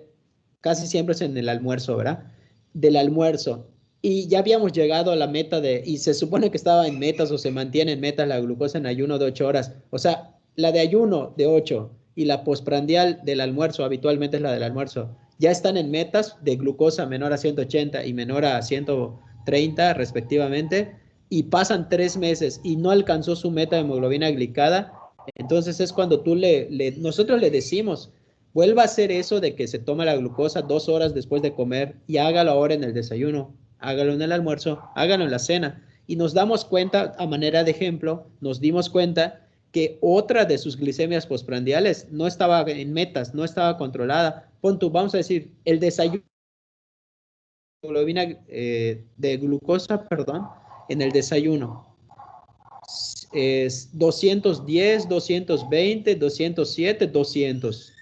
casi siempre es en el almuerzo, ¿verdad? Del almuerzo. Y ya habíamos llegado a la meta y se supone que estaba en metas o se mantiene en metas la glucosa en ayuno de 8 horas. O sea, la de ayuno de 8 y la postprandial del almuerzo, habitualmente es la del almuerzo, ya están en metas de glucosa menor a 180 y menor a 130 respectivamente, y pasan 3 meses y no alcanzó su meta de hemoglobina glicada. Entonces es cuando nosotros le decimos, vuelva a hacer eso de que se toma la glucosa 2 horas después de comer y hágalo ahora en el desayuno, hágalo en el almuerzo, hágalo en la cena. Y nos damos cuenta, a manera de ejemplo, nos dimos cuenta que otra de sus glicemias postprandiales no estaba en metas, no estaba controlada. Vamos a decir, el desayuno de glucosa, perdón, en el desayuno es 210, 220, 207, 200.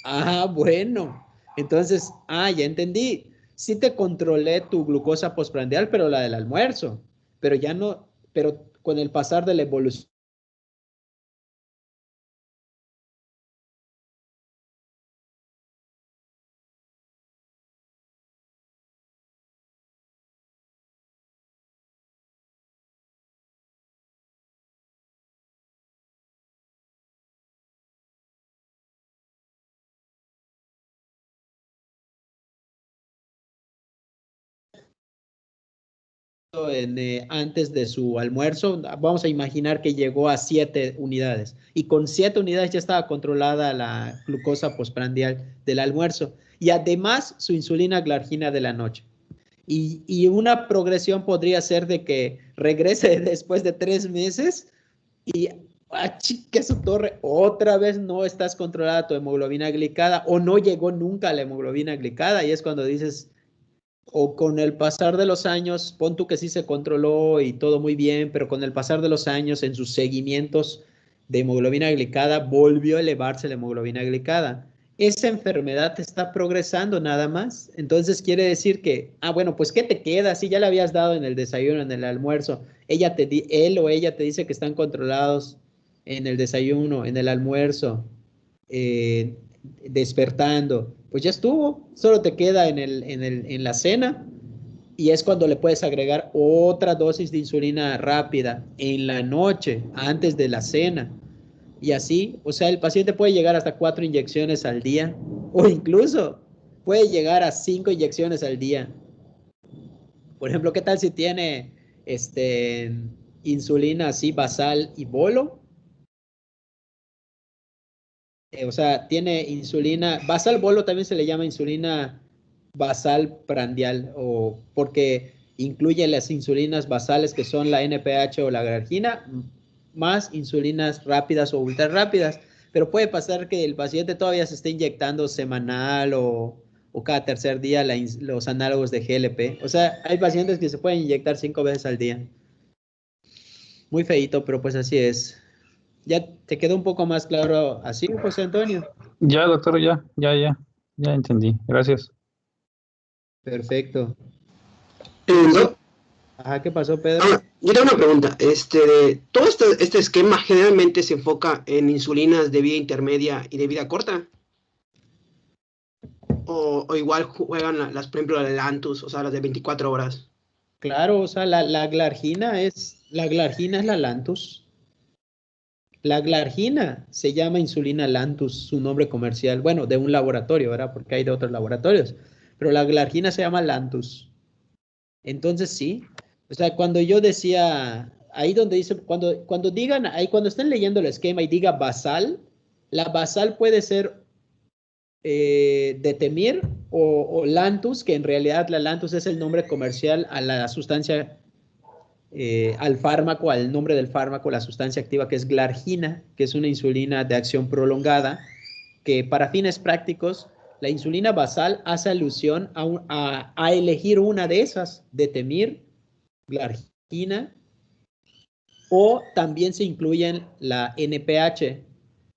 Ah, bueno. Entonces, ya entendí. Sí te controlé tu glucosa postprandial, pero la del almuerzo. Pero ya no, pero con el pasar de la evolución antes de su almuerzo, vamos a imaginar que llegó a 7 unidades y con 7 unidades ya estaba controlada la glucosa postprandial del almuerzo y además su insulina glargina de la noche. Y una progresión podría ser de que regrese después de 3 meses y achique su torre, otra vez no estás controlada tu hemoglobina glicada o no llegó nunca la hemoglobina glicada y es cuando dices, o con el pasar de los años, pon tú que sí se controló y todo muy bien, pero con el pasar de los años en sus seguimientos de hemoglobina glicada volvió a elevarse la hemoglobina glicada. Esa enfermedad está progresando nada más. Entonces quiere decir que, bueno, pues ¿qué te queda? Si ya le habías dado en el desayuno, en el almuerzo, él o ella te dice que están controlados en el desayuno, en el almuerzo, despertando, pues ya estuvo, solo te queda en la cena y es cuando le puedes agregar otra dosis de insulina rápida en la noche, antes de la cena. Y así, o sea, el paciente puede llegar hasta 4 inyecciones al día o incluso puede llegar a 5 inyecciones al día. Por ejemplo, ¿qué tal si tiene insulina así basal y bolo? O sea, tiene insulina, basal bolo también se le llama insulina basal prandial, o porque incluye las insulinas basales que son la NPH o la glargina, más insulinas rápidas o ultra rápidas. Pero puede pasar que el paciente todavía se esté inyectando semanal o cada tercer día los análogos de GLP. O sea, hay pacientes que se pueden inyectar 5 veces al día. Muy feíto, pero pues así es. ¿Ya te quedó un poco más claro así, José Antonio? Ya, doctor, ya entendí. Gracias. Perfecto. Doc, Ajá, ¿qué pasó, Pedro? yo tengo una pregunta. Todo este esquema generalmente se enfoca en insulinas de vida intermedia y de vida corta. O igual juegan por ejemplo, las Lantus, o sea, las de 24 horas. Claro, o sea, la glargina es la Lantus. La glargina se llama insulina Lantus, su nombre comercial, bueno, de un laboratorio, ¿verdad? Porque hay de otros laboratorios, pero la glargina se llama Lantus. Entonces, sí, o sea, cuando yo decía, ahí donde dice, cuando digan, ahí cuando estén leyendo el esquema y diga basal, la basal puede ser Detemir o Lantus, que en realidad la Lantus es el nombre comercial a la sustancia, al fármaco, al nombre del fármaco, la sustancia activa que es glargina, que es una insulina de acción prolongada, que para fines prácticos, la insulina basal hace alusión a elegir una de esas, Detemir, glargina, o también se incluyen la NPH,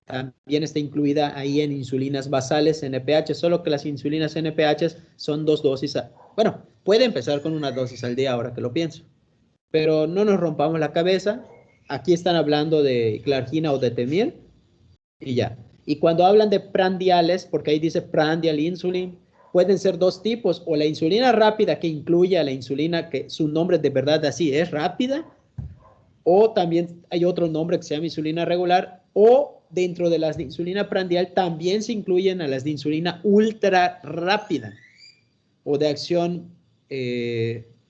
también está incluida ahí en insulinas basales NPH, solo que las insulinas NPH son 2 dosis. Bueno, puede empezar con una dosis al día ahora que lo pienso, pero no nos rompamos la cabeza. Aquí están hablando de glargina o de Detemir y ya. Y cuando hablan de prandiales, porque ahí dice prandial insulin, pueden ser 2 tipos, o la insulina rápida que incluye a la insulina que su nombre de verdad así es rápida, o también hay otro nombre que se llama insulina regular, o dentro de las de insulina prandial también se incluyen a las de insulina ultra rápida o de acción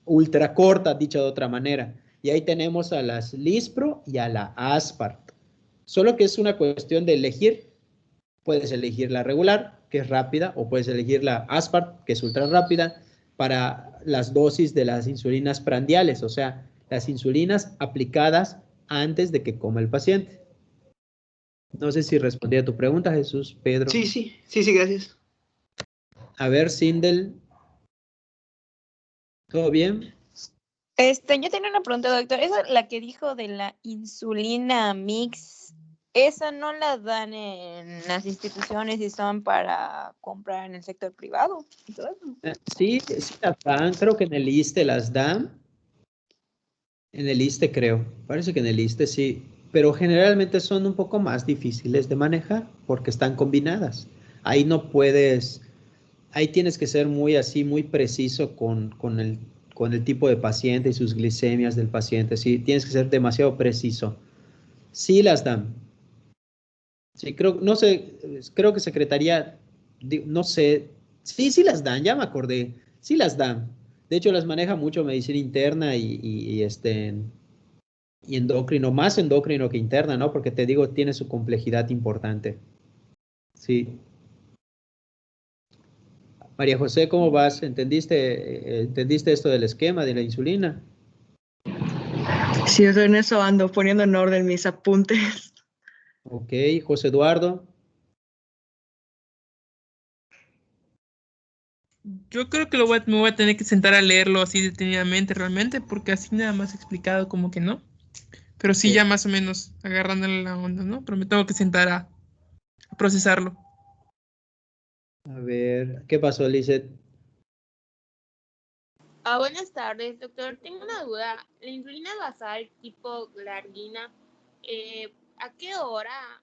ultra corta, dicho de otra manera. Y ahí tenemos a las Lispro y a la Aspart. Solo que es una cuestión de elegir. Puedes elegir la regular, que es rápida, o puedes elegir la Aspart, que es ultra rápida, para las dosis de las insulinas prandiales, o sea, las insulinas aplicadas antes de que coma el paciente. No sé si respondí a tu pregunta, Jesús, Pedro. Sí, gracias. A ver, Sindel. ¿Todo bien? Yo tenía una pregunta, doctor. Esa, la que dijo de la insulina mix, ¿esa no la dan en las instituciones y son para comprar en el sector privado? Sí, las dan, creo que en el ISSSTE las dan. En el ISSSTE creo, parece que en el ISSSTE sí, pero generalmente son un poco más difíciles de manejar porque están combinadas. Ahí no puedes, ahí tienes que ser muy así, muy preciso con el tipo de paciente y sus glicemias del paciente. Sí, tienes que ser demasiado preciso. Sí las dan. Sí, creo, no sé, creo que Secretaría, no sé, sí las dan, ya me acordé, sí las dan. De hecho, las maneja mucho medicina interna y endocrino, más endocrino que interna, ¿no? Porque te digo, tiene su complejidad importante. Sí. María José, ¿cómo vas? ¿Entendiste esto del esquema de la insulina? Sí, en eso ando poniendo en orden mis apuntes. Ok, José Eduardo. Yo creo que me voy a tener que sentar a leerlo así detenidamente realmente, porque así nada más explicado como que no. Pero sí Ok. ya más o menos agarrándole la onda, ¿no? Pero me tengo que sentar a procesarlo. A ver, ¿qué pasó, Lizeth? Buenas tardes, doctor. Tengo una duda. La insulina basal tipo glargina, ¿a qué hora,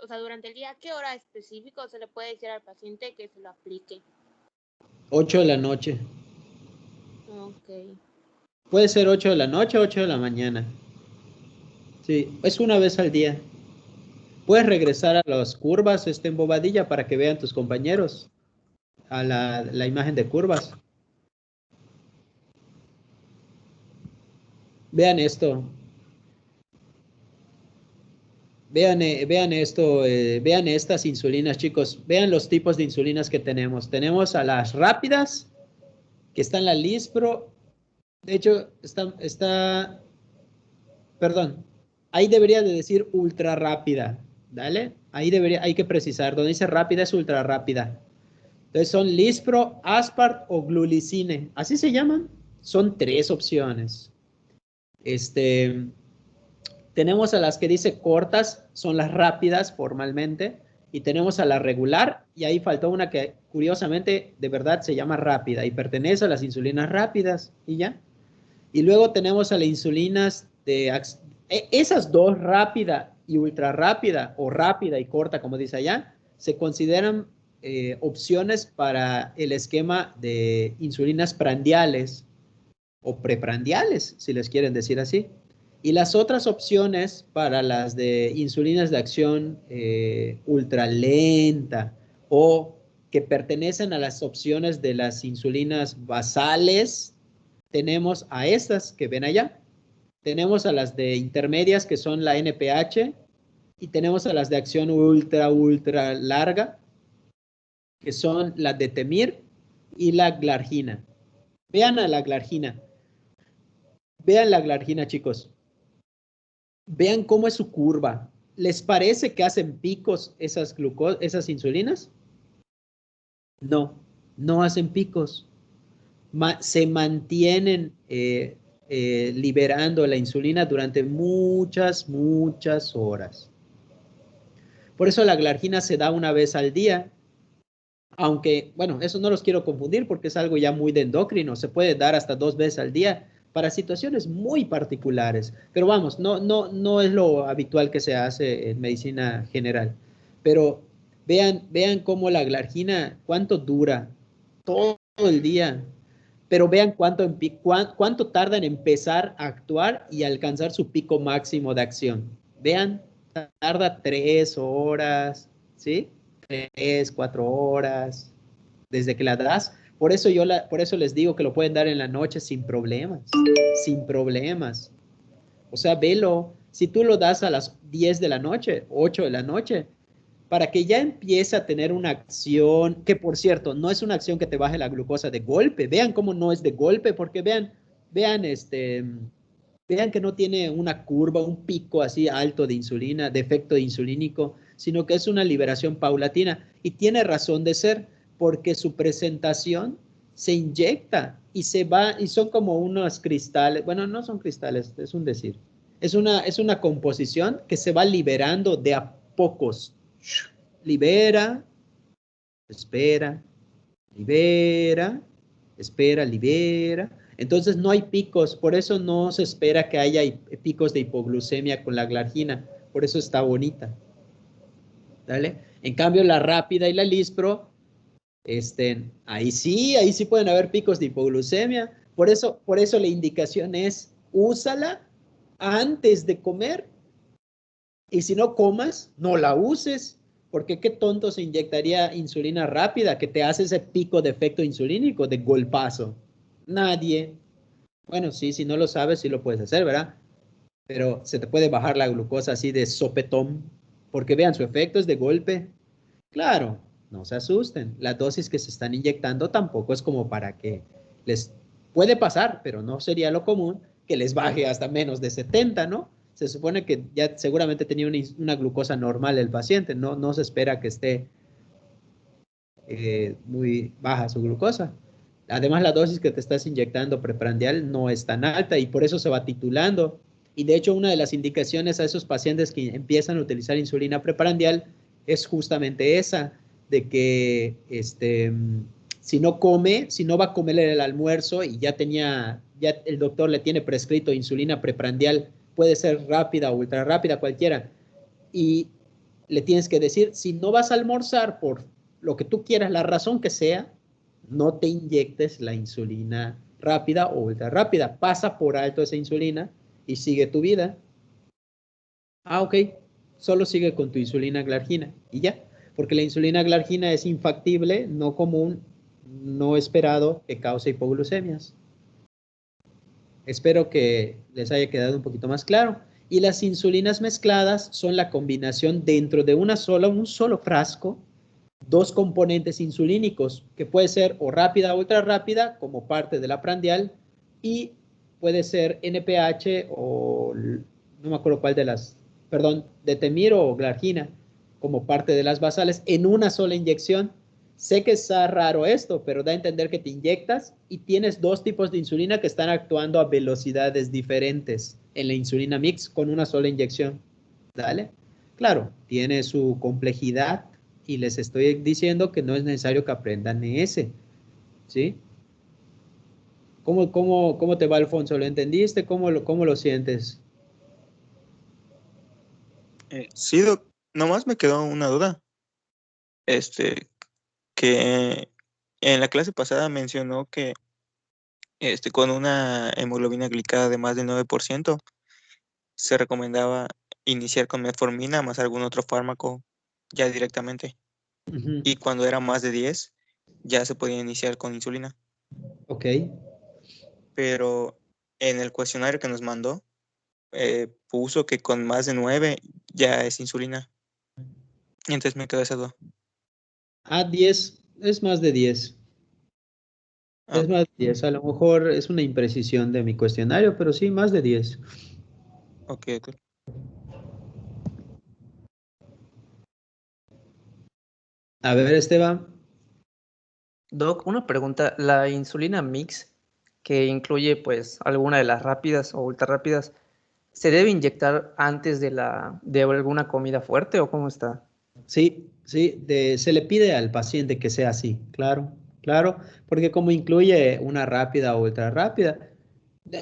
o sea, durante el día, a qué hora específico se le puede decir al paciente que se lo aplique? 8 de la noche. Ok. Puede ser 8 de la noche, 8 de la mañana. Sí, es una vez al día. Puedes regresar a las curvas, en Bobadilla, para que vean tus compañeros a la imagen de curvas. Vean esto. Vean esto, vean estas insulinas, chicos. Vean los tipos de insulinas que tenemos. Tenemos a las rápidas, que están la Lispro. De hecho, perdón, ahí debería de decir ultra rápida, ¿dale? Ahí hay que precisar. Donde dice rápida es ultra rápida. Entonces son Lispro, Aspart o Glulicine. Así se llaman. Son 3 opciones. Tenemos a las que dice cortas, son las rápidas formalmente, y tenemos a la regular, y ahí faltó una que curiosamente de verdad se llama rápida y pertenece a las insulinas rápidas, y ya. Y luego tenemos a las insulinas esas dos, rápida y ultra rápida, o rápida y corta, como dice allá, se consideran opciones para el esquema de insulinas prandiales o preprandiales, si les quieren decir así. Y las otras opciones para las de insulinas de acción ultralenta o que pertenecen a las opciones de las insulinas basales, tenemos a estas que ven allá. Tenemos a las de intermedias, que son la NPH, y tenemos a las de acción ultra larga, que son la de Temir y la glargina. Vean a la glargina. Vean la glargina, chicos. Vean cómo es su curva. ¿Les parece que hacen picos esas insulinas? No, no hacen picos. Se mantienen liberando la insulina durante muchas horas. Por eso la glargina se da una vez al día, aunque, bueno, eso no los quiero confundir porque es algo ya muy de endocrino, se puede dar hasta 2 veces al día para situaciones muy particulares, pero vamos, no es lo habitual que se hace en medicina general. Pero vean cómo la glargina, cuánto dura, todo el día, pero vean cuánto tarda en empezar a actuar y alcanzar su pico máximo de acción. Vean, tarda 3 horas, ¿sí? 3, 4 horas, desde que la das. Por eso les digo que lo pueden dar en la noche sin problemas, sin problemas. O sea, velo, si tú lo das a las 10 de la noche, 8 de la noche, para que ya empiece a tener una acción, que por cierto, no es una acción que te baje la glucosa de golpe. Vean cómo no es de golpe, porque vean que no tiene una curva, un pico así alto de insulina, de efecto insulínico, sino que es una liberación paulatina. Y tiene razón de ser, porque su presentación se inyecta y se va, y son como unos cristales, bueno, no son cristales, es un decir. Es una composición que se va liberando de a pocos. Libera, espera, libera, espera, libera. Entonces no hay picos, por eso no se espera que haya picos de hipoglucemia con la glargina, por eso está bonita. ¿Vale? En cambio, la rápida y la Lispro, ahí sí pueden haber picos de hipoglucemia. Por eso la indicación es, úsala antes de comer, y si no comas, no la uses, porque qué tonto se inyectaría insulina rápida que te hace ese pico de efecto insulínico de golpazo. Nadie. Bueno, sí, si no lo sabes, sí lo puedes hacer, ¿verdad? Pero se te puede bajar la glucosa así de sopetón, porque vean, su efecto es de golpe. Claro, no se asusten. La dosis que se están inyectando tampoco es como para que les puede pasar, pero no sería lo común que les baje hasta menos de 70, ¿no? Se supone que ya seguramente tenía una glucosa normal el paciente, no se espera que esté muy baja su glucosa. Además, la dosis que te estás inyectando preprandial no es tan alta y por eso se va titulando. Y de hecho, una de las indicaciones a esos pacientes que empiezan a utilizar insulina preprandial es justamente esa, de que si no come, si no va a comer el almuerzo y ya el doctor le tiene prescrito insulina preprandial, puede ser rápida o ultra rápida, cualquiera, y le tienes que decir, si no vas a almorzar por lo que tú quieras, la razón que sea, no te inyectes la insulina rápida o ultra rápida. Pasa por alto esa insulina y sigue tu vida. Ah, ok. Solo sigue con tu insulina glargina y ya. Porque la insulina glargina es infactible, no común, no esperado que cause hipoglucemias. Espero que les haya quedado un poquito más claro. Y las insulinas mezcladas son la combinación dentro de un solo frasco, dos componentes insulínicos, que puede ser o rápida o ultra rápida como parte de la prandial, y puede ser NPH o no me acuerdo cuál de las, perdón, detemir o glargina como parte de las basales en una sola inyección. Sé que está raro esto, pero da a entender que te inyectas y tienes dos tipos de insulina que están actuando a velocidades diferentes en la insulina mix con una sola inyección. ¿Dale? Claro, tiene su complejidad y les estoy diciendo que no es necesario que aprendan ese, ¿sí? ¿Cómo te va, Alfonso? ¿Lo entendiste? ¿Cómo lo sientes? Sí, Doc, nomás me quedó una duda. Que en la clase pasada mencionó que con una hemoglobina glicada de más del 9% se recomendaba iniciar con metformina más algún otro fármaco ya directamente. Y cuando era más de 10, ya se podía iniciar con insulina. Ok. Pero en el cuestionario que nos mandó, puso que con más de 9 ya es insulina. Y entonces me quedó esa duda. 10 es más de 10. Es más de 10. A lo mejor es una imprecisión de mi cuestionario, pero sí, más de 10. Ok. A ver, Esteban. Doc, una pregunta. La insulina mix, que incluye pues alguna de las rápidas o ultra rápidas, ¿se debe inyectar antes de alguna comida fuerte o cómo está? Sí, se le pide al paciente que sea así, claro, porque como incluye una rápida o ultra rápida,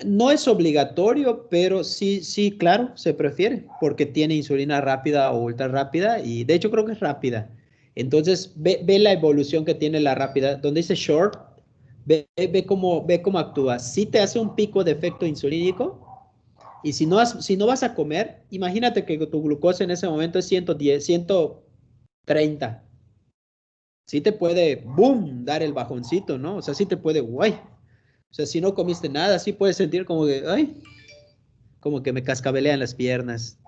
no es obligatorio, pero sí, claro, se prefiere, porque tiene insulina rápida o ultra rápida, y de hecho creo que es rápida. Entonces, ve la evolución que tiene la rápida, donde dice short, ve cómo actúa. Si te hace un pico de efecto insulínico, y si no vas a comer, imagínate que tu glucosa en ese momento es 110, 130. Sí te puede, boom, dar el bajoncito, ¿no? O sea, sí te puede, guay. O sea, si no comiste nada, sí puedes sentir como que, ay, como que me cascabelean las piernas.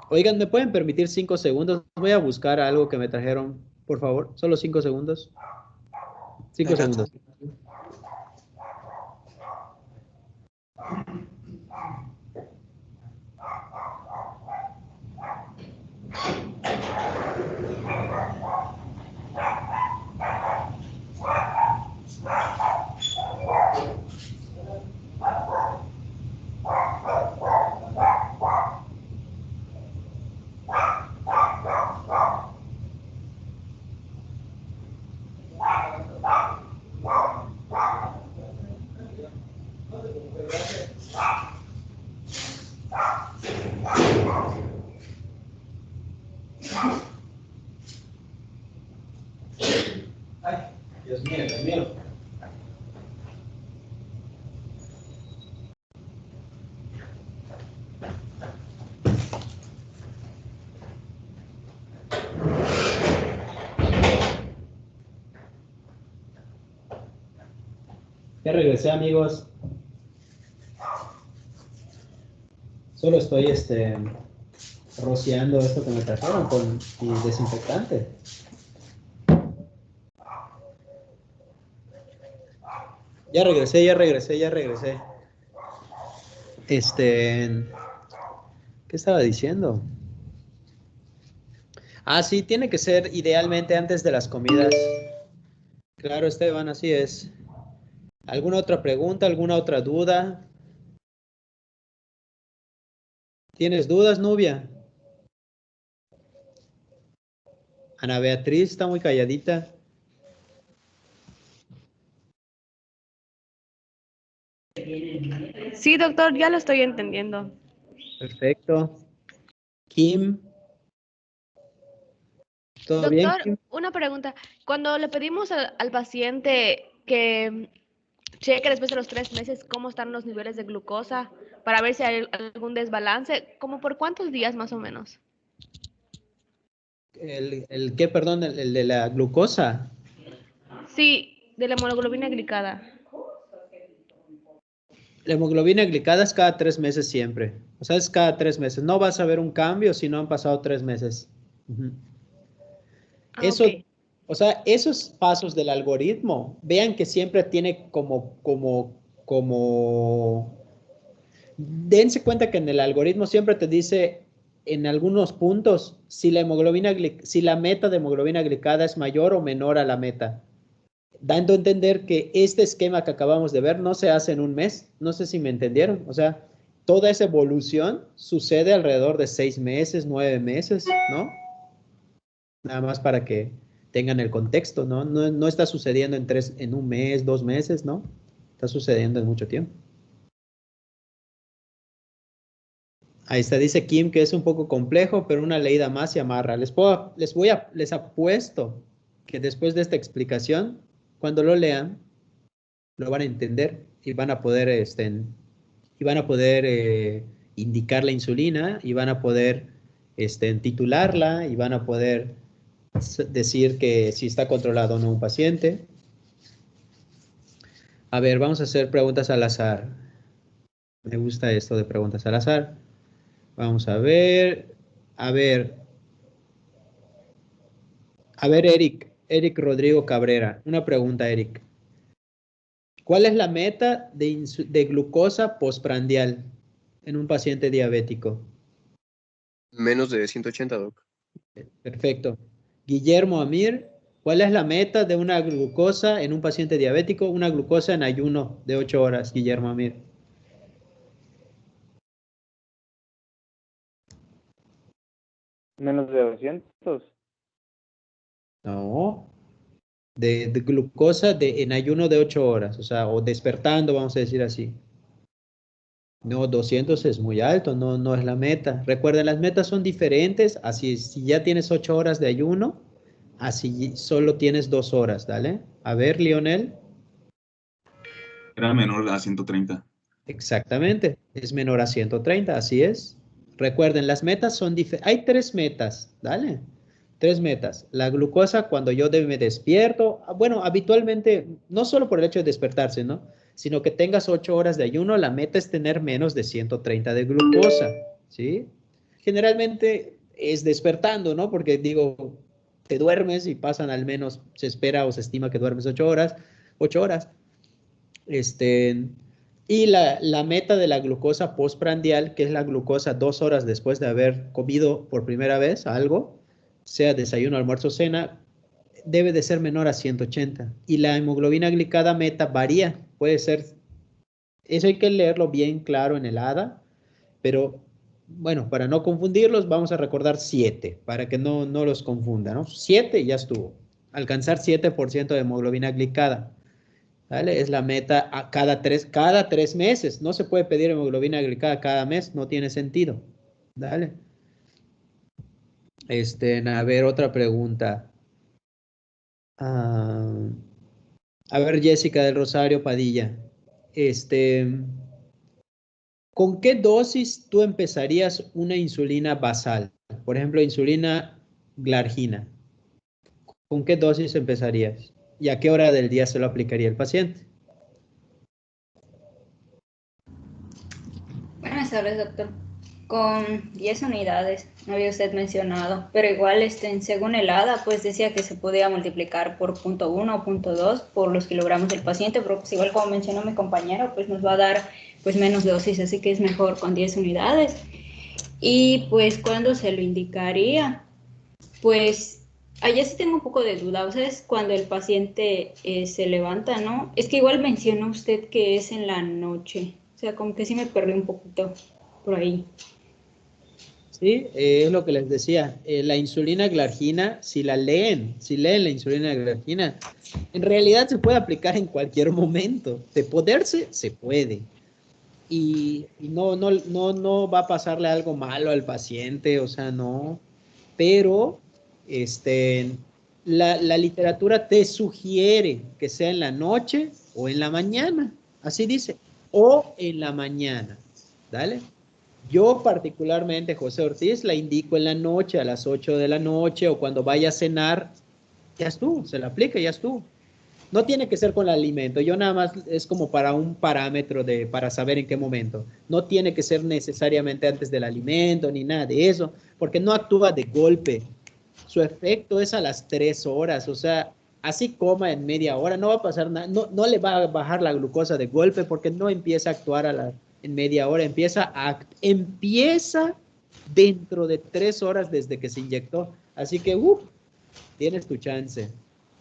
Oigan, ¿me pueden permitir 5 segundos? Voy a buscar algo que me trajeron, por favor. Solo 5 segundos. 5 Adelante. segundos. Ay, Dios mío, Dios mío. Ya regresé, amigos. Solo estoy rociando esto que me trajeron con mi desinfectante. Ya regresé, ya regresé, ya regresé. ¿Qué estaba diciendo? Ah, sí, tiene que ser idealmente antes de las comidas. Claro, Esteban, así es. ¿Alguna otra pregunta, alguna otra duda? ¿Tienes dudas, Nubia? Ana Beatriz está muy calladita. Sí, doctor, ya lo estoy entendiendo. Perfecto. Kim, ¿todo bien, Doctor, Kim? una pregunta. Cuando le pedimos al paciente que cheque después de los 3 meses cómo están los niveles de glucosa para ver si hay algún desbalance, ¿como por cuántos días más o menos? ¿El qué, perdón? El de la glucosa. Sí, de la hemoglobina glicada. La hemoglobina glicada es cada 3 meses siempre. O sea, es cada 3 meses. No vas a ver un cambio si no han pasado 3 meses. Ujú. Eso, Ok. o sea, esos pasos del algoritmo, vean que siempre tiene dense cuenta que en el algoritmo siempre te dice en algunos puntos si si la meta de hemoglobina glicada es mayor o menor a la meta, dando a entender que este esquema que acabamos de ver no se hace en un mes. No sé si me entendieron. O sea, toda esa evolución sucede alrededor de 6 meses, 9 meses, ¿no? Nada más para que tengan el contexto, ¿no? No está sucediendo en un mes, 2 meses, ¿no? Está sucediendo en mucho tiempo. Ahí está, dice Kim que es un poco complejo, pero una leída más se amarra. Les apuesto que después de esta explicación, cuando lo lean, lo van a entender y van a poder, indicar la insulina y van a poder, titularla y van a poder decir que si está controlado o no un paciente. A ver, vamos a hacer preguntas al azar. Me gusta esto de preguntas al azar. Vamos a ver. A ver. A ver, Eric Rodrigo Cabrera. Una pregunta, Eric. ¿Cuál es la meta de glucosa postprandial en un paciente diabético? Menos de 180, doc. Perfecto. Guillermo Amir, ¿cuál es la meta de una glucosa en un paciente diabético? Una glucosa en ayuno de 8 horas, Guillermo Amir. Menos de 200. No. De glucosa en ayuno de 8 horas, o sea, o despertando, vamos a decir así. No, 200 es muy alto, no es la meta. Recuerden, las metas son diferentes, así si ya tienes 8 horas de ayuno, así solo tienes 2 horas, ¿dale? A ver, Lionel. Era menor a 130. Exactamente, es menor a 130, así es. Recuerden, las metas son diferentes. Hay 3 metas, ¿dale? 3 metas. La glucosa cuando yo me despierto, bueno, habitualmente, no solo por el hecho de despertarse, ¿no? Sino que tengas 8 horas de ayuno, la meta es tener menos de 130 de glucosa, ¿sí? Generalmente es despertando, ¿no? Porque digo, te duermes y pasan al menos, se espera o se estima que duermes 8 horas, 8 horas. Y la meta de la glucosa postprandial, que es la glucosa 2 horas después de haber comido por primera vez algo, sea desayuno, almuerzo, cena, debe de ser menor a 180. Y la hemoglobina glicada meta varía, puede ser, eso hay que leerlo bien claro en el ADA, pero bueno, para no confundirlos, vamos a recordar 7, para que no los confunda, ¿no? 7 ya estuvo. Alcanzar 7% de hemoglobina glicada. ¿Vale? Es la meta a cada 3 meses. No se puede pedir hemoglobina glicada cada mes, no tiene sentido. ¿Vale? A ver, otra pregunta. A ver, Jessica del Rosario Padilla. ¿Con qué dosis tú empezarías una insulina basal? Por ejemplo, insulina glargina. ¿Con qué dosis empezarías? ¿Y a qué hora del día se lo aplicaría el paciente? Buenas tardes, doctor. Con 10 unidades, no había usted mencionado, pero igual según el ADA, pues decía que se podía multiplicar por 0.1 o 0.2 por los kilogramos del paciente, pero pues igual como mencionó mi compañero, pues nos va a dar pues menos dosis, así que es mejor con 10 unidades. Y pues, ¿cuándo se lo indicaría? Pues, allá sí tengo un poco de duda, o sea, es cuando el paciente se levanta, ¿no? Es que igual mencionó usted que es en la noche, o sea, como que sí me perdí un poquito por ahí. Sí, es lo que les decía, la insulina glargina, si leen la insulina glargina, en realidad se puede aplicar en cualquier momento. De poderse, se puede. Y no va a pasarle algo malo al paciente, o sea, no. Pero la literatura te sugiere que sea en la noche o en la mañana, así dice, o en la mañana, ¿dale? Yo particularmente, José Ortiz, la indico en la noche, a las 8 de la noche, o cuando vaya a cenar, ya estuvo, se la aplica, ya estuvo. No tiene que ser con el alimento, yo nada más es como para un parámetro para saber en qué momento. No tiene que ser necesariamente antes del alimento, ni nada de eso, porque no actúa de golpe. Su efecto es a las 3 horas, o sea, así coma en media hora, no va a pasar nada, no le va a bajar la glucosa de golpe porque no empieza a actuar en media hora, empieza dentro de 3 horas desde que se inyectó. Así que, tienes tu chance,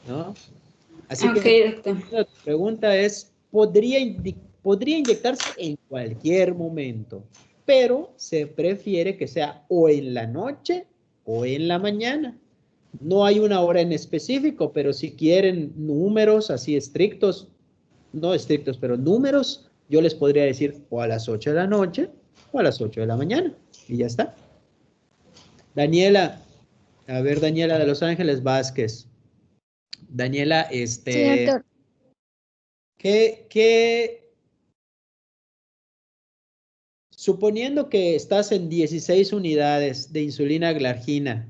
¿no? Así que la pregunta es, podría inyectarse en cualquier momento, pero se prefiere que sea o en la noche o en la mañana. No hay una hora en específico, pero si quieren números así estrictos, no estrictos, pero números, yo les podría decir o a las 8 de la noche o a las 8 de la mañana. Y ya está. Daniela, a ver, Daniela de Los Ángeles Vázquez. Daniela, Sí, doctor. Suponiendo que estás en 16 unidades de insulina glargina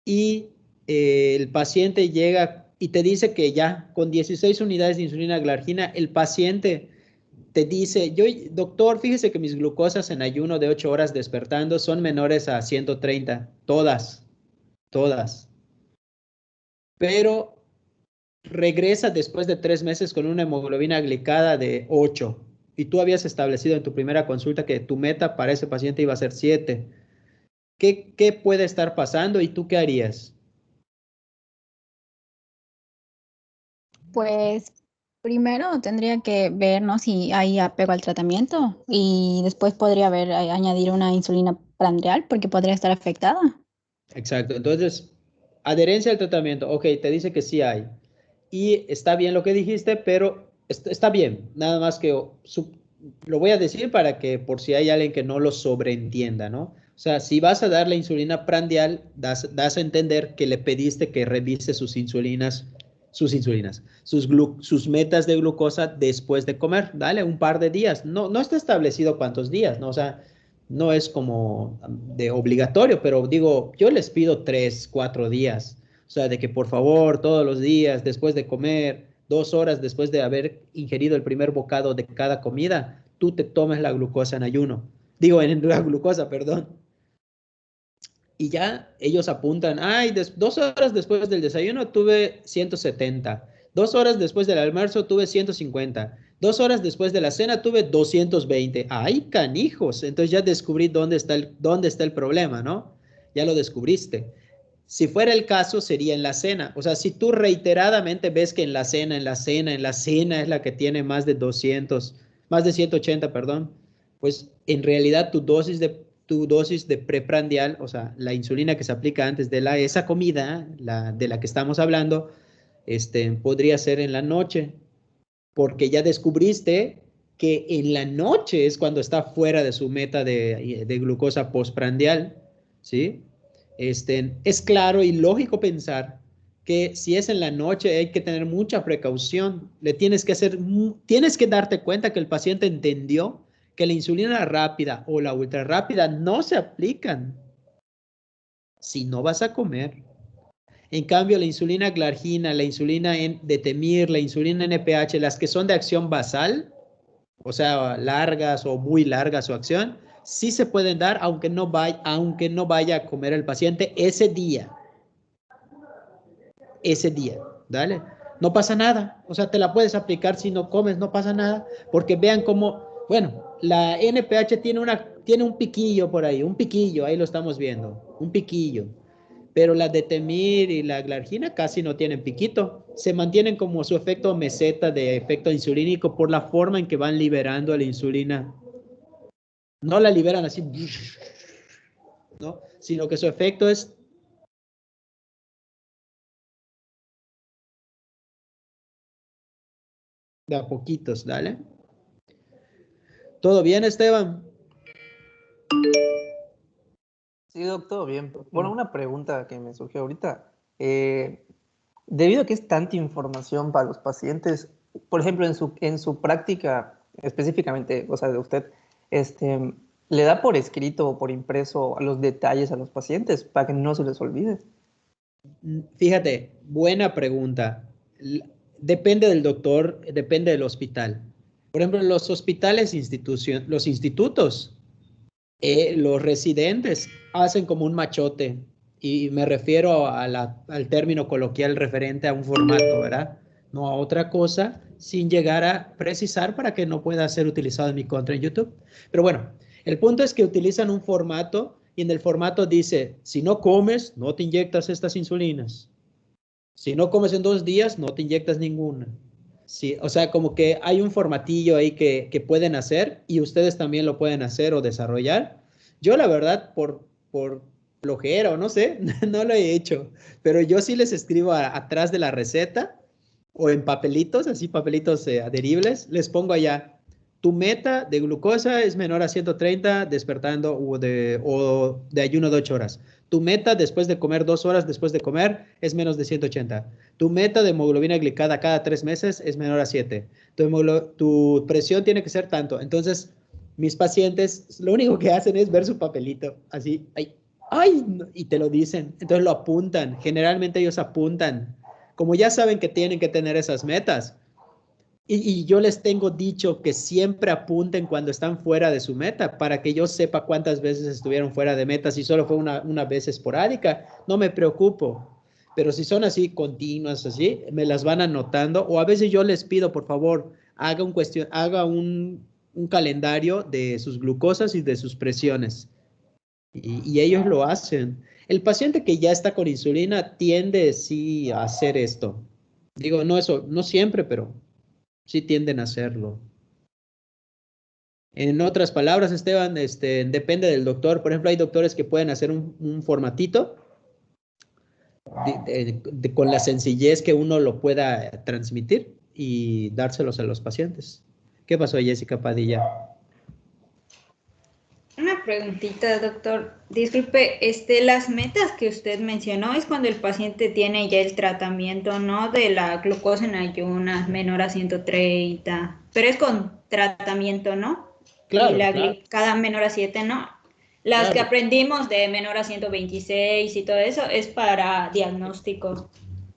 y el paciente llega y te dice que ya con 16 unidades de insulina glargina, el paciente te dice, doctor, fíjese que mis glucosas en ayuno de 8 horas despertando son menores a 130, todas. Pero regresa después de 3 meses con una hemoglobina glicada de 8 y tú habías establecido en tu primera consulta que tu meta para ese paciente iba a ser 7. ¿Qué puede estar pasando y tú qué harías? Pues primero tendría que ver, ¿no?, si hay apego al tratamiento y después podría añadir una insulina prandial porque podría estar afectada. Exacto, entonces, adherencia al tratamiento, ok, te dice que sí hay. Y está bien lo que dijiste, pero está bien, nada más que lo voy a decir para que por si hay alguien que no lo sobreentienda, ¿no? O sea, si vas a dar la insulina prandial, das a entender que le pediste que revise sus metas de glucosa después de comer, dale un par de días. No está establecido cuántos días, ¿no? O sea, no es como de obligatorio, pero digo, yo les pido 3, 4 días. O sea, de que por favor, todos los días, después de comer, 2 horas después de haber ingerido el primer bocado de cada comida, tú te tomes la glucosa en ayuno. Digo, en la glucosa, perdón. Y ya ellos apuntan, 2 horas después del desayuno tuve 170. 2 horas después del almuerzo tuve 150. 2 horas después de la cena tuve 220. ¡Ay, canijos! Entonces ya descubrí dónde está el problema, ¿no? Ya lo descubriste. Si fuera el caso, sería en la cena. O sea, si tú reiteradamente ves que en la cena es la que tiene más de 180, perdón, pues en realidad tu dosis de preprandial, o sea, la insulina que se aplica antes de esa comida, de la que estamos hablando, podría ser en la noche, porque ya descubriste que en la noche es cuando está fuera de su meta de glucosa postprandial, ¿sí? Es claro y lógico pensar que si es en la noche hay que tener mucha precaución. Tienes que darte cuenta que el paciente entendió que la insulina rápida o la ultra rápida no se aplican si no vas a comer. En cambio, la insulina glargina, la insulina de Temir, la insulina NPH, las que son de acción basal, o sea, largas o muy largas su acción, sí se pueden dar aunque no vaya a comer el paciente ese día, ¿dale? No pasa nada, o sea, te la puedes aplicar si no comes, no pasa nada, porque vean cómo, bueno, la NPH tiene un piquillo por ahí, ahí lo estamos viendo, un piquillo, pero la Detemir y la Glargina casi no tienen piquito, se mantienen como su efecto meseta de efecto insulínico por la forma en que van liberando la insulina. No la liberan así, ¿no? Sino que su efecto es de a poquitos, ¿dale? ¿Todo bien, Esteban? Sí, doctor, bien. Bueno, una pregunta que me surgió ahorita. Debido a que es tanta información para los pacientes, por ejemplo, en su práctica específicamente, o sea, de usted, ¿le da por escrito o por impreso los detalles a los pacientes para que no se les olvide? Fíjate, buena pregunta. Depende del doctor, depende del hospital. Por ejemplo, los hospitales, los institutos, los residentes hacen como un machote, y me refiero al término coloquial referente a un formato, ¿verdad? No a otra cosa, sin llegar a precisar para que no pueda ser utilizado en mi contra en YouTube. Pero bueno, el punto es que utilizan un formato y en el formato dice, si no comes, no te inyectas estas insulinas. Si no comes en 2 días, no te inyectas ninguna. Sí, o sea, como que hay un formatillo ahí que pueden hacer y ustedes también lo pueden hacer o desarrollar. Yo la verdad, por flojera o no sé, no lo he hecho, pero yo sí les escribo atrás de la receta o en papelitos, así papelitos adheribles, les pongo allá, tu meta de glucosa es menor a 130 despertando o de ayuno de 8 horas. Tu meta después de comer 2 horas después de comer es menos de 180. Tu meta de hemoglobina glicada cada 3 meses es menor a 7. Tu presión tiene que ser tanto. Entonces, mis pacientes lo único que hacen es ver su papelito, así, ay, y te lo dicen. Entonces lo apuntan. Generalmente ellos apuntan. Como ya saben que tienen que tener esas metas, y yo les tengo dicho que siempre apunten cuando están fuera de su meta para que yo sepa cuántas veces estuvieron fuera de meta. Si solo fue una vez esporádica, no me preocupo. Pero si son así continuas, así, me las van anotando. O a veces yo les pido, por favor, haga un calendario de sus glucosas y de sus presiones. Y ellos lo hacen. El paciente que ya está con insulina tiende, sí, a hacer esto. Digo, no siempre, pero sí tienden a hacerlo. En otras palabras, Esteban, depende del doctor. Por ejemplo, hay doctores que pueden hacer un formatito con la sencillez que uno lo pueda transmitir y dárselos a los pacientes. ¿Qué pasó, Jessica Padilla? Una preguntita, doctor. Disculpe, las metas que usted mencionó es cuando el paciente tiene ya el tratamiento, ¿no? De la glucosa en ayunas menor a 130, pero es con tratamiento, ¿no? Claro, y la claro. glicada menor a 7, ¿no? Las que Claro. aprendimos de menor a 126 y todo eso es para diagnóstico.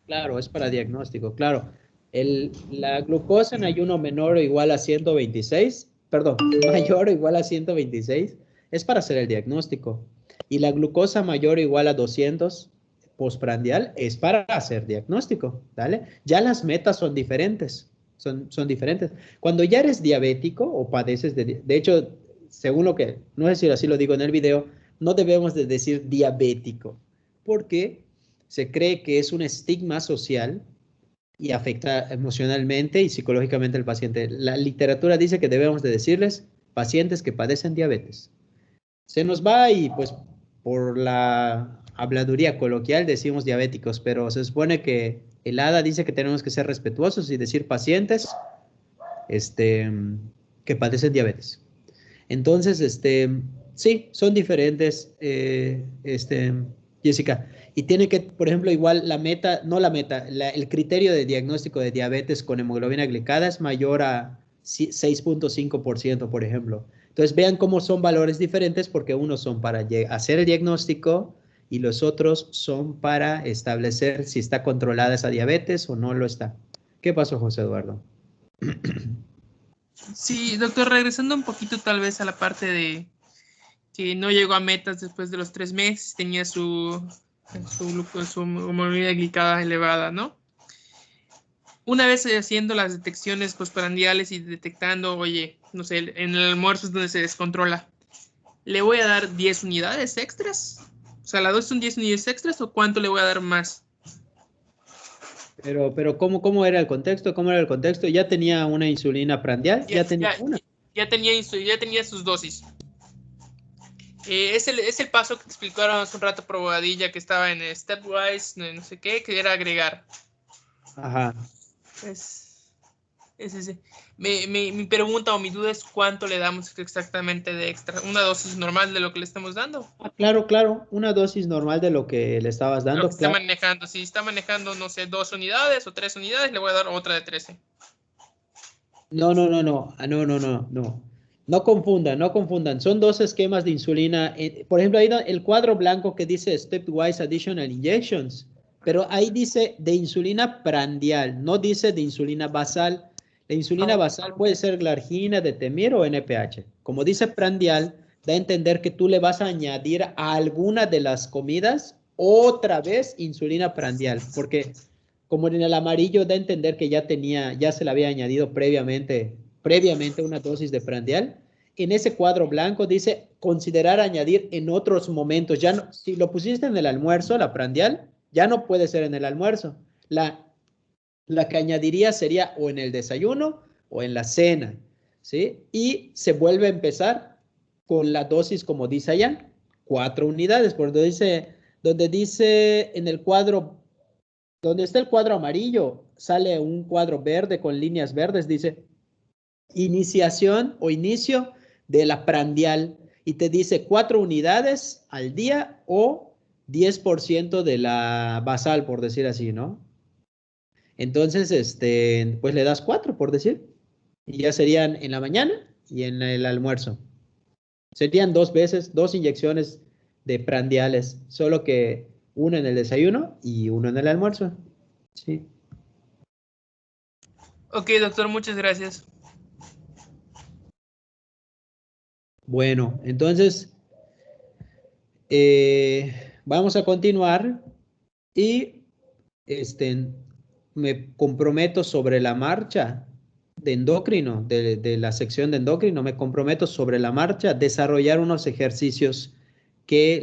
Claro, es para diagnóstico, claro. La glucosa en ayuno menor o igual a 126, perdón, mayor o igual a 126, es para hacer el diagnóstico. Y la glucosa mayor o igual a 200 postprandial es para hacer diagnóstico, ¿vale? Ya las metas son diferentes, son diferentes. Cuando ya eres diabético o padeces de hecho, según lo que, no sé si así lo digo en el video, no debemos de decir diabético, porque se cree que es un estigma social y afecta emocionalmente y psicológicamente al paciente. La literatura dice que debemos de decirles pacientes que padecen diabetes. Se nos va y pues por la habladuría coloquial decimos diabéticos, pero se supone que el ADA dice que tenemos que ser respetuosos y decir pacientes que padecen diabetes. Entonces, sí, son diferentes, Jessica. Y tiene que, por ejemplo, igual la meta, no la meta, el criterio de diagnóstico de diabetes con hemoglobina glicada es mayor a 6.5%, por ejemplo. Entonces, vean cómo son valores diferentes porque unos son para hacer el diagnóstico y los otros son para establecer si está controlada esa diabetes o no lo está. ¿Qué pasó, José Eduardo? Sí, doctor, regresando un poquito tal vez a la parte que no llegó a metas después de los 3 meses, tenía su hemoglobina glicada elevada, ¿no? Una vez haciendo las detecciones postprandiales y detectando, oye, no sé, en el almuerzo es donde se descontrola, ¿le voy a dar 10 unidades extras? O sea, ¿la dosis son 10 unidades extras o cuánto le voy a dar más? Pero ¿cómo era el contexto? ¿Cómo era el contexto? ¿Ya tenía una insulina prandial? ¿Ya tenía una? Ya tenía sus dosis. Es el paso que explicaron hace un rato por Bobadilla, que estaba en Stepwise, no sé qué, que era agregar. Ajá. Es ese. Mi pregunta o mi duda es cuánto le damos exactamente de extra. ¿Una dosis normal de lo que le estamos dando? Claro, una dosis normal de lo que le estabas Lo dando, que está claro. manejando. Si está manejando, no sé, 2 unidades o 3 unidades, le voy a dar otra de 13. No. No confundan. Son dos esquemas de insulina. Por ejemplo, ahí el cuadro blanco que dice Stepwise Additional Injections, pero ahí dice de insulina prandial, no dice de insulina basal. La insulina basal puede ser glargina, detemir o NPH. Como dice prandial, da a entender que tú le vas a añadir a alguna de las comidas otra vez insulina prandial, porque como en el amarillo da a entender que ya se le había añadido previamente una dosis de prandial. En ese cuadro blanco dice considerar añadir en otros momentos. Ya no, si lo pusiste en el almuerzo, la prandial, ya no puede ser en el almuerzo. La que añadiría sería o en el desayuno o en la cena, ¿sí? Y se vuelve a empezar con la dosis, como dice allá, 4 unidades, por donde dice en el cuadro, donde está el cuadro amarillo, sale un cuadro verde con líneas verdes, dice iniciación o inicio de la prandial y te dice 4 unidades al día o 10% de la basal, por decir así, ¿no? Entonces, pues le das 4, por decir, y ya serían en la mañana y en el almuerzo. Serían 2 veces, 2 inyecciones de prandiales, solo que una en el desayuno y uno en el almuerzo. Sí. Ok, doctor, muchas gracias. Bueno, entonces vamos a continuar y me comprometo sobre la marcha de endocrino, de la sección de endocrino, me comprometo sobre la marcha a desarrollar unos ejercicios que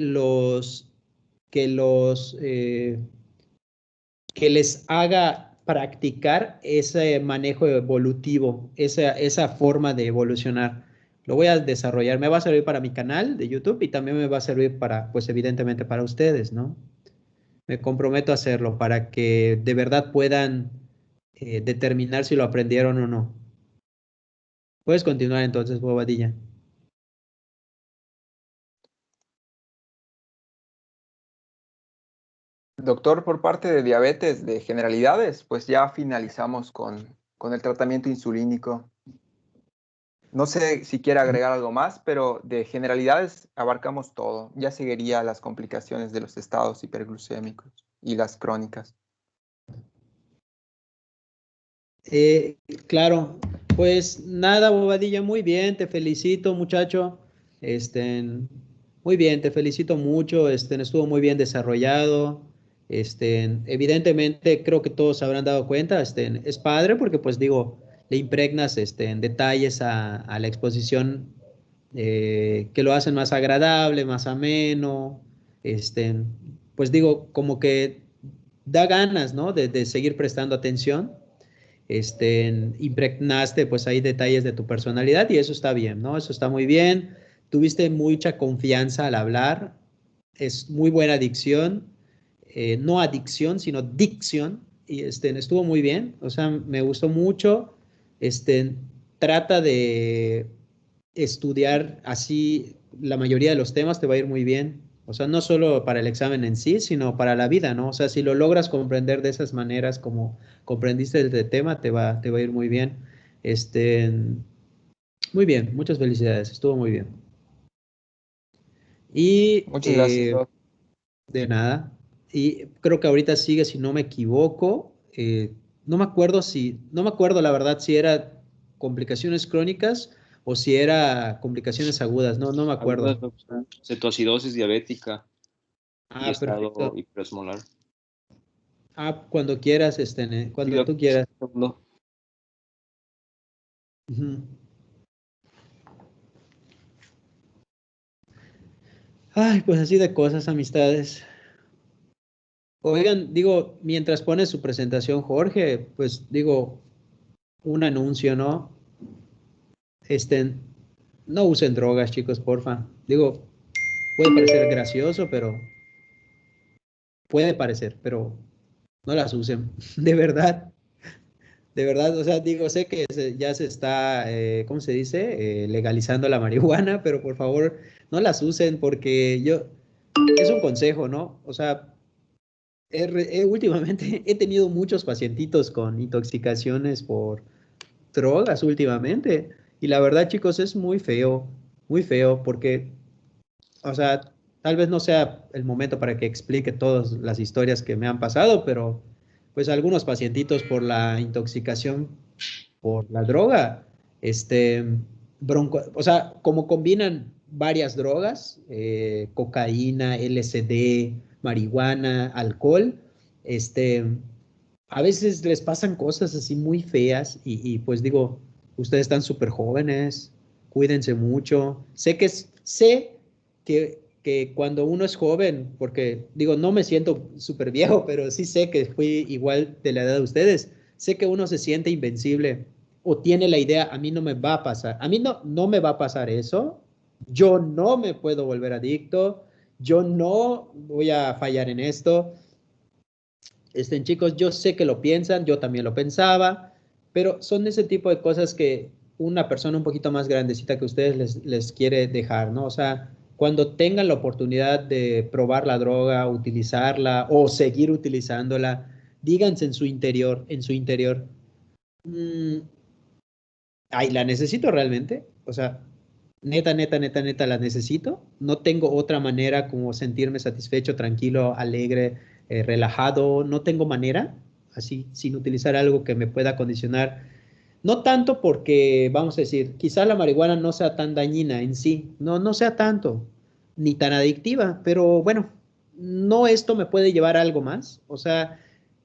les haga practicar ese manejo evolutivo, esa forma de evolucionar. Lo voy a desarrollar, me va a servir para mi canal de YouTube y también me va a servir para, pues evidentemente para ustedes, ¿no? Me comprometo a hacerlo para que de verdad puedan determinar si lo aprendieron o no. Puedes continuar entonces, Bobadilla. Doctor, por parte de diabetes de generalidades, pues ya finalizamos con el tratamiento insulínico. No sé si quiere agregar algo más, pero de generalidades abarcamos todo. Ya seguiría las complicaciones de los estados hiperglucémicos y las crónicas. Claro, pues nada, Bobadilla, muy bien, te felicito, muchacho. Muy bien, te felicito mucho. Estuvo muy bien desarrollado. Evidentemente, creo que todos se habrán dado cuenta. Es padre porque, pues digo, le impregnas en detalles a la exposición que lo hacen más agradable, más ameno. Pues digo, como que da ganas, ¿no? De seguir prestando atención. Impregnaste pues ahí detalles de tu personalidad y eso está bien, ¿no? Eso está muy bien. Tuviste mucha confianza al hablar, es muy buena dicción, no adicción, sino dicción, y estuvo muy bien, o sea, me gustó mucho. Trata de estudiar así la mayoría de los temas, te va a ir muy bien. O sea, no solo para el examen en sí, sino para la vida, ¿no? O sea, si lo logras comprender de esas maneras como comprendiste el tema, te va a ir muy bien. Muy bien, muchas felicidades, estuvo muy bien. Y Muchas gracias, Doc. de nada. Y creo que ahorita sigue, si no me equivoco, no me acuerdo la verdad si era complicaciones crónicas o si era complicaciones agudas, no me acuerdo. Agudas, doctor. Cetoacidosis diabética y estado Perfecto. hiperosmolar. Cuando quieras, cuando tú quieras. No. Ujú. Ay, pues así de cosas, amistades. Oigan, digo, mientras pone su presentación, Jorge, pues digo, un anuncio, ¿no? No usen drogas, chicos, porfa. Digo, puede parecer gracioso, pero puede parecer, pero no las usen. De verdad, o sea, digo, sé que ya se está, ¿cómo se dice? Legalizando la marihuana, pero por favor, no las usen porque es un consejo, ¿no? O sea, últimamente he tenido muchos pacientitos con intoxicaciones por drogas últimamente. Y la verdad, chicos, es muy feo, porque, o sea, tal vez no sea el momento para que explique todas las historias que me han pasado, pero pues algunos pacientitos por la intoxicación por la droga, o sea, como combinan varias drogas, cocaína, LSD, marihuana, alcohol, a veces les pasan cosas así muy feas y pues digo, ustedes están súper jóvenes, cuídense mucho. Sé que cuando uno es joven, porque digo, no me siento súper viejo, pero sí sé que fui igual de la edad de ustedes, sé que uno se siente invencible o tiene la idea, a mí no me va a pasar, a mí no me va a pasar eso, yo no me puedo volver adicto, yo no voy a fallar en esto. Chicos, yo sé que lo piensan, yo también lo pensaba, pero son ese tipo de cosas que una persona un poquito más grandecita que ustedes les quiere dejar, ¿no? O sea, cuando tengan la oportunidad de probar la droga, utilizarla o seguir utilizándola, díganse en su interior, ay, ¿la necesito realmente? O sea, neta, la necesito. No tengo otra manera como sentirme satisfecho, tranquilo, alegre, relajado. No tengo manera, así, sin utilizar algo que me pueda condicionar. No tanto porque, vamos a decir, quizá la marihuana no sea tan dañina en sí, no sea tanto, ni tan adictiva, pero bueno, no esto me puede llevar a algo más. O sea,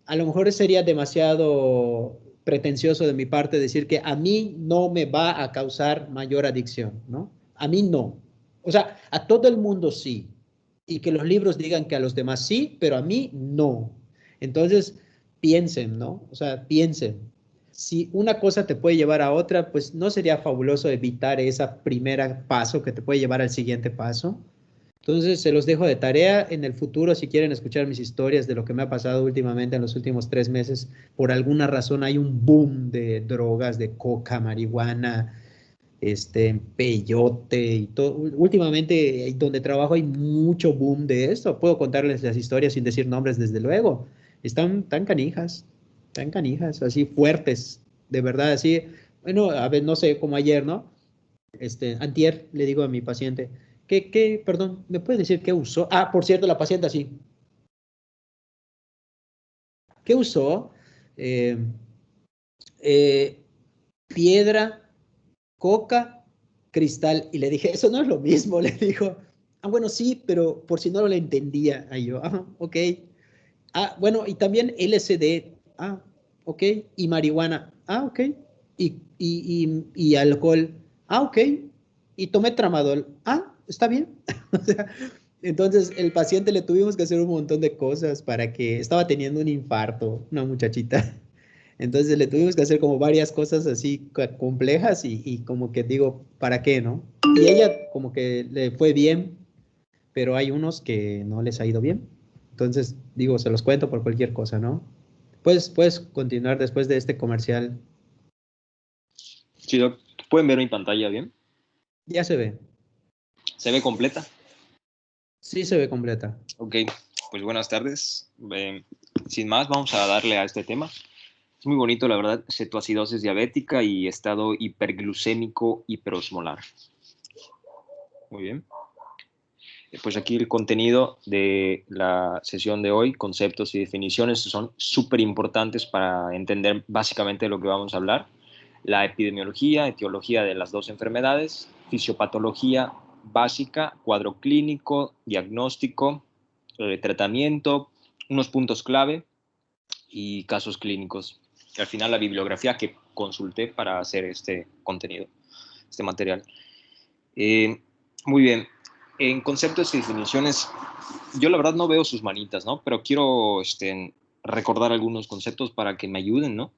a lo mejor sería demasiado pretencioso de mi parte decir que a mí no me va a causar mayor adicción, ¿no? A mí no. O sea, a todo el mundo sí. Y que los libros digan que a los demás sí, pero a mí no. Entonces, piensen, ¿no? O sea, piensen. Si una cosa te puede llevar a otra, pues no sería fabuloso evitar ese primer paso que te puede llevar al siguiente paso. Entonces, se los dejo de tarea. En el futuro, si quieren escuchar mis historias de lo que me ha pasado últimamente en los últimos 3 meses, por alguna razón hay un boom de drogas, de coca, marihuana, peyote y todo. Últimamente, donde trabajo hay mucho boom de esto. Puedo contarles las historias sin decir nombres, desde luego. Están tan canijas, así fuertes, de verdad, así. Bueno, a ver, no sé, como ayer, ¿no? Antier, le digo a mi paciente, perdón, ¿me puede decir qué usó? Ah, por cierto, la paciente así. ¿Qué usó? Eh, piedra, coca, cristal. Y le dije, eso no es lo mismo. Le dijo, bueno, sí, pero por si no lo entendía. Ahí yo, ok. Bueno, y también LSD. Ok. Y marihuana. Ok. Y alcohol. Ok. Y tomé tramadol. Está bien. O sea, entonces el paciente le tuvimos que hacer un montón de cosas para que estaba teniendo un infarto, una muchachita. Entonces le tuvimos que hacer como varias cosas así complejas y como que digo, ¿para qué, no? Y ella como que le fue bien, pero hay unos que no les ha ido bien. Entonces, digo, se los cuento por cualquier cosa, ¿no? Puedes continuar después de este comercial. Sí, doc. ¿Pueden ver mi pantalla bien? Ya se ve. ¿Se ve completa? Sí, se ve completa. Ok, pues buenas tardes. Sin más, vamos a darle a este tema. Es muy bonito, la verdad, cetoacidosis diabética y estado hiperglucémico hiperosmolar. Muy bien. Pues aquí el contenido de la sesión de hoy, conceptos y definiciones, son súper importantes para entender básicamente de lo que vamos a hablar. la epidemiología, etiología de las dos enfermedades, fisiopatología básica, cuadro clínico, diagnóstico, tratamiento, unos puntos clave y casos clínicos. Y al final la bibliografía que consulté para hacer este contenido, este material. Muy bien. En conceptos y definiciones, yo la verdad no veo sus manitas, ¿no? Pero quiero recordar algunos conceptos para que me ayuden, ¿no?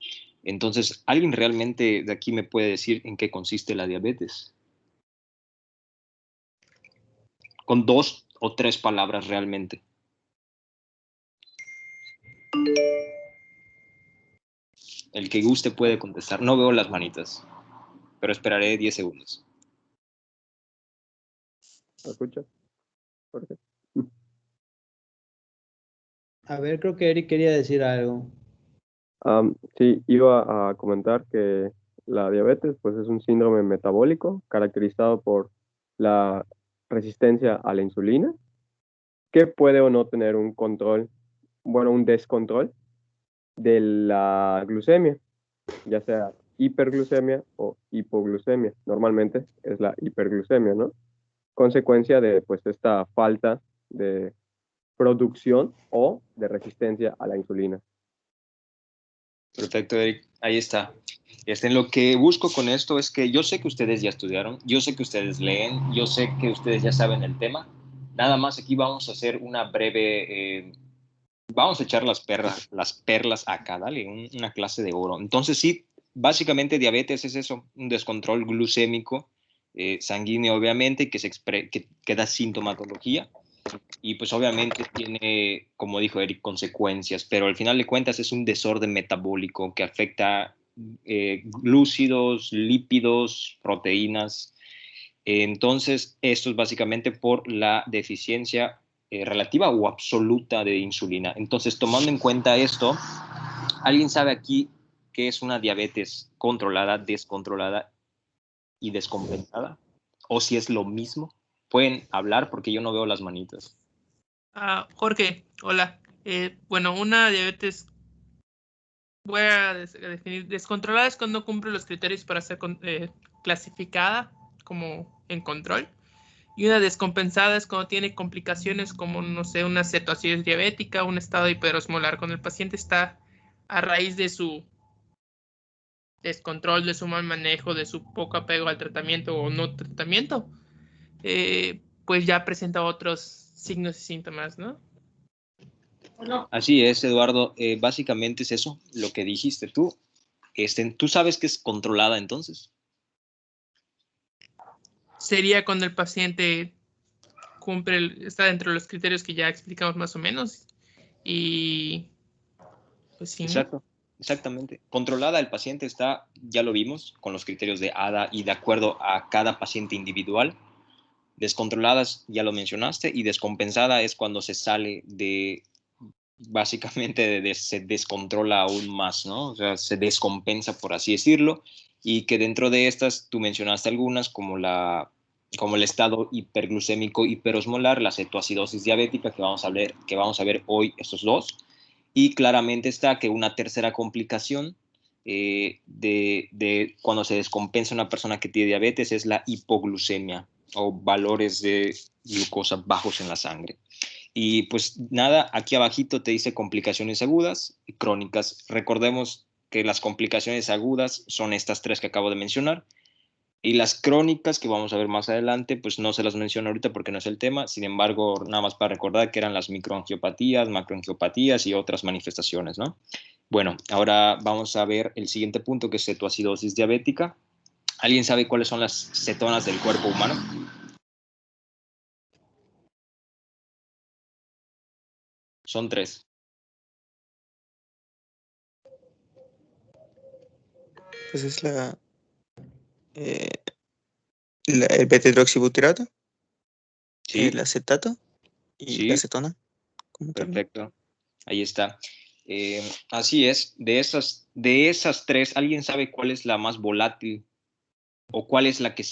Entonces, ¿alguien realmente de aquí me puede decir en qué consiste la diabetes? Con 2 o 3 palabras realmente. El que guste puede contestar. No veo las manitas, pero esperaré 10 segundos. ¿Me escuchas? Jorge. A ver, creo que Eric quería decir algo. Sí, iba a comentar que la diabetes pues, es un síndrome metabólico caracterizado por la resistencia a la insulina, que puede o no tener un control, bueno, un descontrol de la glucemia, ya sea hiperglucemia o hipoglucemia. Normalmente es la hiperglucemia, ¿no? Consecuencia de pues esta falta de producción o de resistencia a la insulina. Perfecto, Eric. Ahí está. Lo que busco con esto es que yo sé que ustedes ya estudiaron, yo sé que ustedes leen, yo sé que ustedes ya saben el tema. Nada más aquí vamos a hacer una breve, vamos a echar las perlas acá, dale, una clase de oro. Entonces sí, básicamente diabetes es eso, un descontrol glucémico, sanguíneo obviamente, que da sintomatología. Y pues obviamente tiene, como dijo Eric, consecuencias, pero al final de cuentas es un desorden metabólico que afecta glúcidos, lípidos, proteínas. Entonces, esto es básicamente por la deficiencia relativa o absoluta de insulina. Entonces, tomando en cuenta esto, ¿alguien sabe aquí qué es una diabetes controlada, descontrolada y descompensada? ¿O si es lo mismo? Pueden hablar porque yo no veo las manitas. Jorge, hola. Bueno, una diabetes, voy a definir, descontrolada es cuando no cumple los criterios para ser clasificada como en control. Y una descompensada es cuando tiene complicaciones como, no sé, una cetoacidosis diabética, un estado hiperosmolar, cuando el paciente está a raíz de su descontrol, de su mal manejo, de su poco apego al tratamiento o no tratamiento, pues ya presenta otros signos y síntomas, ¿no? Así es, Eduardo. Básicamente es eso, lo que dijiste tú. ¿Tú sabes que es controlada entonces? Sería cuando el paciente está dentro de los criterios que ya explicamos más o menos. Y pues sí, ¿no? Exacto, exactamente. Controlada el paciente está, ya lo vimos, con los criterios de ADA y de acuerdo a cada paciente individual. Descontroladas, ya lo mencionaste, y descompensada es cuando se sale de, básicamente se descontrola aún más, ¿no? O sea, se descompensa, por así decirlo, y que dentro de estas, tú mencionaste algunas, como el estado hiperglucémico hiperosmolar, la cetoacidosis diabética, que vamos a ver hoy estos dos, y claramente está que una tercera complicación de cuando se descompensa una persona que tiene diabetes es la hipoglucemia o valores de glucosa bajos en la sangre. Y pues nada, aquí abajito te dice complicaciones agudas y crónicas. Recordemos que las complicaciones agudas son estas tres que acabo de mencionar. Y las crónicas, que vamos a ver más adelante, pues no se las menciono ahorita porque no es el tema. Sin embargo, nada más para recordar que eran las microangiopatías, macroangiopatías y otras manifestaciones, ¿no? Bueno, ahora vamos a ver el siguiente punto, que es cetoacidosis diabética. ¿Alguien sabe cuáles son las cetonas del cuerpo humano? Son tres. Pues es el beta-hidroxibutirato, Sí. el acetato y Sí. la acetona. Perfecto. Ahí está. Así es. De esas tres, ¿alguien sabe cuál es la más volátil o cuál es la que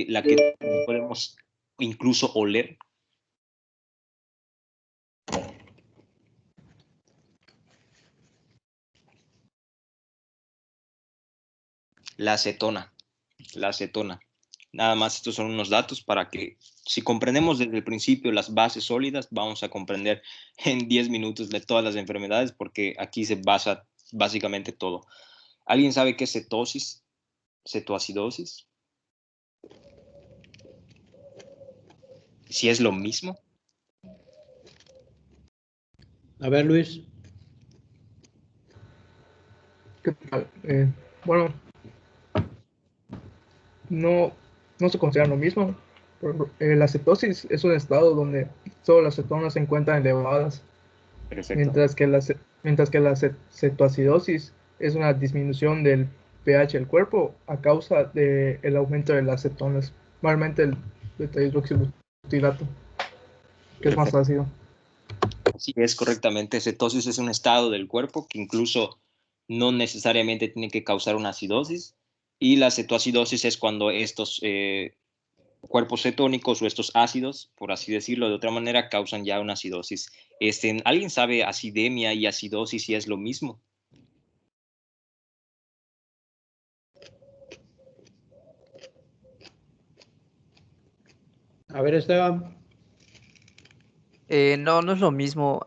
la que podemos incluso oler? La acetona. La acetona. Nada más estos son unos datos para que si comprendemos desde el principio las bases sólidas, vamos a comprender en 10 minutos de todas las enfermedades porque aquí se basa básicamente todo. ¿Alguien sabe qué es cetosis? Cetoacidosis. ¿Si es lo mismo? A ver, Luis. ¿Qué tal? Bueno, no se considera lo mismo. Por ejemplo, la cetosis es un estado donde solo las cetonas se encuentran elevadas, Perfecto. mientras que la cetoacidosis es una disminución del pH del cuerpo a causa del aumento de las cetonas, normalmente el beta-hidroxibutirato, que es más Perfecto. ácido. Sí, es correctamente. Cetosis es un estado del cuerpo que incluso no necesariamente tiene que causar una acidosis. Y la cetoacidosis es cuando estos cuerpos cetónicos o estos ácidos, por así decirlo de otra manera, causan ya una acidosis. ¿Alguien sabe acidemia y acidosis si es lo mismo? A ver, Esteban. No es lo mismo.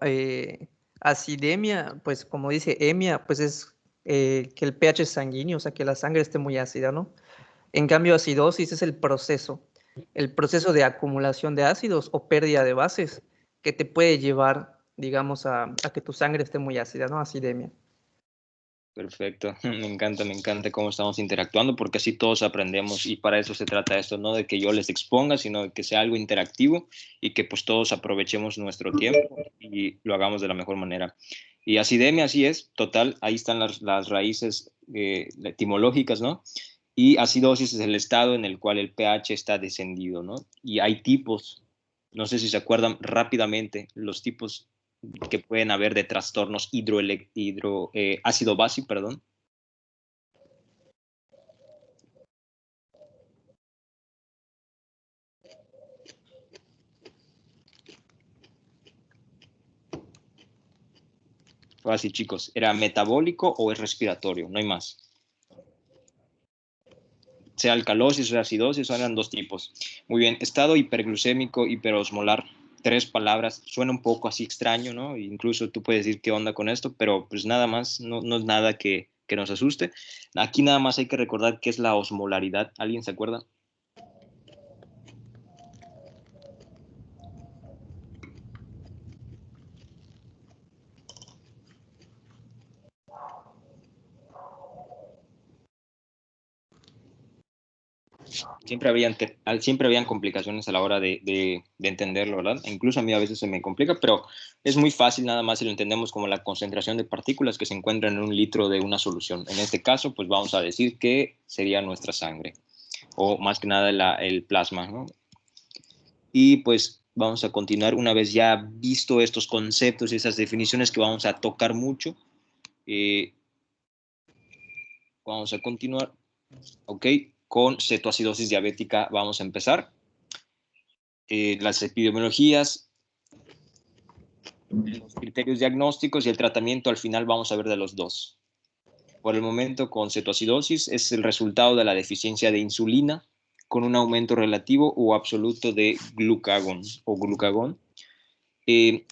Acidemia, pues como dice emia, pues es que el pH es sanguíneo, o sea, que la sangre esté muy ácida, ¿no? En cambio, acidosis es el proceso de acumulación de ácidos o pérdida de bases que te puede llevar, digamos, a que tu sangre esté muy ácida, ¿no? Acidemia. Perfecto, me encanta cómo estamos interactuando porque así todos aprendemos y para eso se trata esto, no de que yo les exponga, sino de que sea algo interactivo y que pues todos aprovechemos nuestro tiempo y lo hagamos de la mejor manera. Y acidemia, así es, total, ahí están las raíces etimológicas, ¿no? Y acidosis es el estado en el cual el pH está descendido, ¿no? Y hay tipos, no sé si se acuerdan rápidamente, los tipos que pueden haber de trastornos ácido básico, perdón. Ahora sí, chicos, ¿era metabólico o es respiratorio? No hay más. Sea alcalosis o acidosis, eran dos tipos. Muy bien, estado hiperglucémico, hiperosmolar. 3 palabras, suena un poco así extraño, ¿no? Incluso tú puedes decir qué onda con esto, pero pues nada más, no es nada que nos asuste. Aquí nada más hay que recordar qué es la osmolaridad. ¿Alguien se acuerda? Siempre habían complicaciones a la hora de entenderlo, ¿verdad? Incluso a mí a veces se me complica, pero es muy fácil nada más si lo entendemos como la concentración de partículas que se encuentran en un litro de una solución. En este caso, pues vamos a decir que sería nuestra sangre, o más que nada el plasma, ¿no? Y pues vamos a continuar una vez ya visto estos conceptos y esas definiciones que vamos a tocar mucho. Vamos a continuar, ¿ok? Con cetoacidosis diabética vamos a empezar. Las epidemiologías, los criterios diagnósticos y el tratamiento, al final vamos a ver de los dos. Por el momento, con cetoacidosis es el resultado de la deficiencia de insulina con un aumento relativo o absoluto de glucagón o glucagón.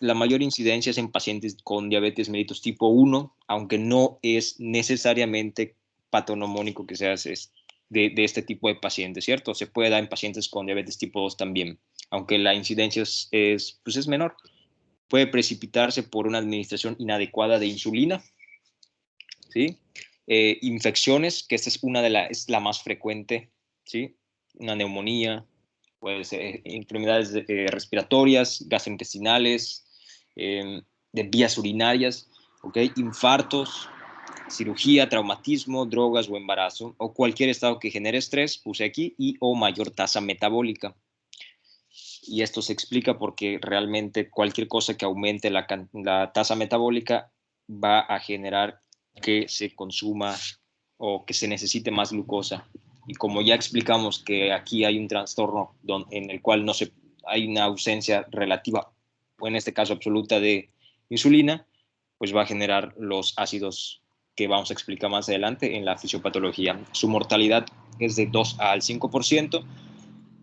La mayor incidencia es en pacientes con diabetes mellitus tipo 1, aunque no es necesariamente patognomónico que sea de este tipo de pacientes, ¿cierto? Se puede dar en pacientes con diabetes tipo 2 también, aunque la incidencia es menor. Puede precipitarse por una administración inadecuada de insulina, ¿sí? Infecciones, que esta es la más frecuente, ¿sí? Una neumonía, puede ser enfermedades respiratorias, gastrointestinales, de vías urinarias, ¿ok? Infartos, cirugía, traumatismo, drogas o embarazo, o cualquier estado que genere estrés, puse aquí, y o mayor tasa metabólica. Y esto se explica porque realmente cualquier cosa que aumente la tasa metabólica va a generar que se consuma o que se necesite más glucosa. Y como ya explicamos que aquí hay un trastorno en el cual hay una ausencia relativa, o en este caso absoluta, de insulina, pues va a generar los ácidos que vamos a explicar más adelante en la fisiopatología. Su mortalidad es de 2 al 5%,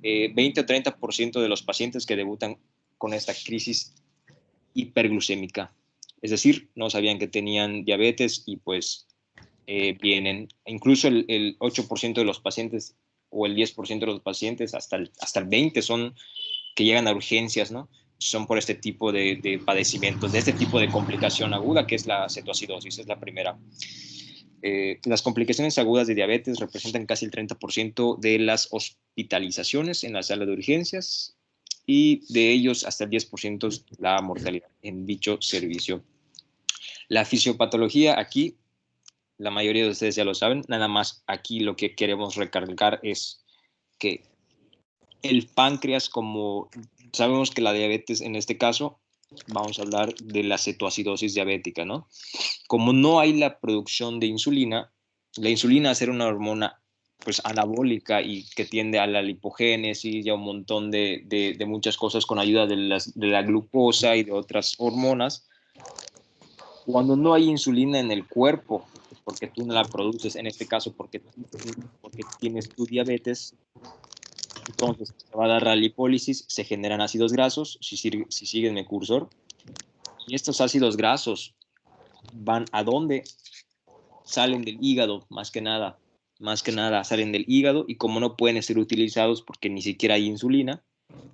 20 o 30% de los pacientes que debutan con esta crisis hiperglucémica. Es decir, no sabían que tenían diabetes y pues vienen, incluso el 8% de los pacientes o el 10% de los pacientes, hasta el 20% son que llegan a urgencias, ¿no? Son por este tipo de padecimientos, de este tipo de complicación aguda, que es la cetoacidosis, es la primera. Las complicaciones agudas de diabetes representan casi el 30% de las hospitalizaciones en la sala de urgencias y de ellos hasta el 10% la mortalidad en dicho servicio. La fisiopatología aquí, la mayoría de ustedes ya lo saben, nada más aquí lo que queremos recalcar es que el páncreas, como sabemos que la diabetes en este caso, vamos a hablar de la cetoacidosis diabética, ¿no? Como no hay la producción de insulina, la insulina a ser una hormona pues anabólica y que tiende a la lipogénesis y a un montón de muchas cosas con ayuda de la glucosa y de otras hormonas. Cuando no hay insulina en el cuerpo, porque tú no la produces, en este caso porque tienes tu diabetes, entonces se va a dar la lipólisis, se generan ácidos grasos, si siguen el cursor, y estos ácidos grasos van a dónde? Salen del hígado, más que nada salen del hígado, y como no pueden ser utilizados porque ni siquiera hay insulina,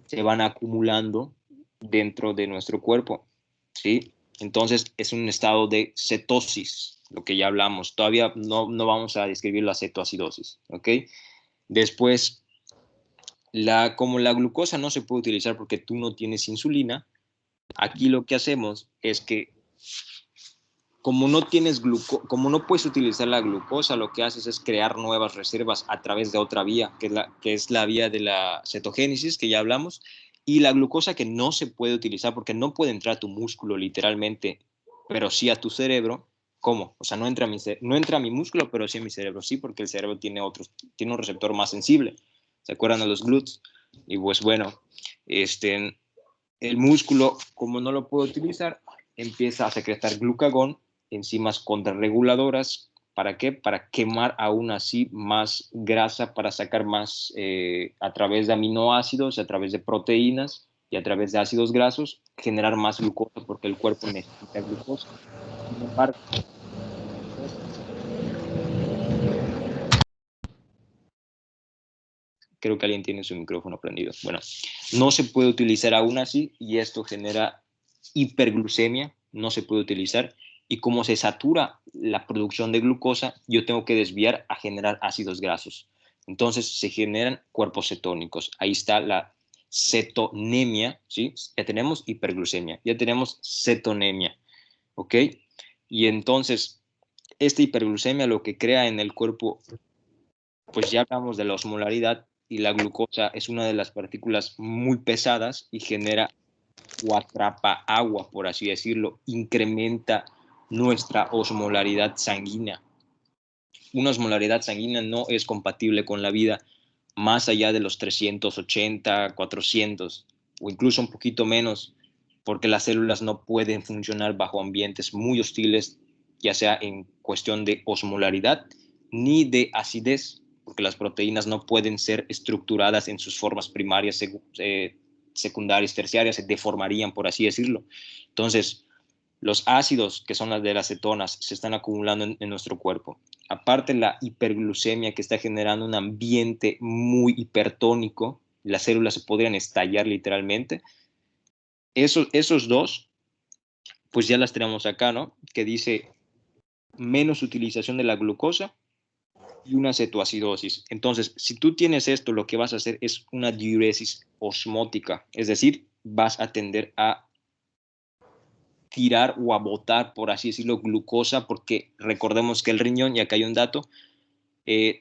se van acumulando dentro de nuestro cuerpo, ¿sí? Entonces es un estado de cetosis, lo que ya hablamos. Todavía no vamos a describir la cetoacidosis, ¿ok? Después, como la glucosa no se puede utilizar porque tú no tienes insulina, aquí lo que hacemos es que como no puedes utilizar la glucosa, lo que haces es crear nuevas reservas a través de otra vía, que es la vía de la cetogénesis, que ya hablamos, y la glucosa que no se puede utilizar porque no puede entrar a tu músculo literalmente, pero sí a tu cerebro. ¿Cómo? O sea, no entra a mi músculo, pero sí a mi cerebro, sí, porque el cerebro tiene un receptor más sensible. ¿Se acuerdan de los GLUTs? Y pues bueno, el músculo, como no lo puede utilizar, empieza a secretar glucagón, enzimas contrarreguladoras. ¿Para qué? Para quemar aún así más grasa, para sacar más a través de aminoácidos, a través de proteínas y a través de ácidos grasos, generar más glucosa porque el cuerpo necesita glucosa. Sin embargo, creo que alguien tiene su micrófono prendido. Bueno, no se puede utilizar aún así y esto genera hiperglucemia, no se puede utilizar. Y como se satura la producción de glucosa, yo tengo que desviar a generar ácidos grasos. Entonces se generan cuerpos cetónicos. Ahí está la cetonemia, ¿sí? Ya tenemos hiperglucemia, ya tenemos cetonemia, ¿ok? Y entonces, esta hiperglucemia lo que crea en el cuerpo, pues ya hablamos de la osmolaridad, y la glucosa es una de las partículas muy pesadas y genera o atrapa agua, por así decirlo, incrementa nuestra osmolaridad sanguínea. Una osmolaridad sanguínea no es compatible con la vida más allá de los 380, 400 o incluso un poquito menos, porque las células no pueden funcionar bajo ambientes muy hostiles, ya sea en cuestión de osmolaridad ni de acidez, porque las proteínas no pueden ser estructuradas en sus formas primarias, secundarias, terciarias, se deformarían, por así decirlo. Entonces, los ácidos, que son las de las cetonas, se están acumulando en nuestro cuerpo. Aparte, la hiperglucemia, que está generando un ambiente muy hipertónico, las células se podrían estallar literalmente. Esos dos, pues ya las tenemos acá, ¿no? Que dice menos utilización de la glucosa y una cetoacidosis. Entonces, si tú tienes esto, lo que vas a hacer es una diuresis osmótica, es decir, vas a tender a tirar o a botar, por así decirlo, glucosa, porque recordemos que el riñón, y acá hay un dato,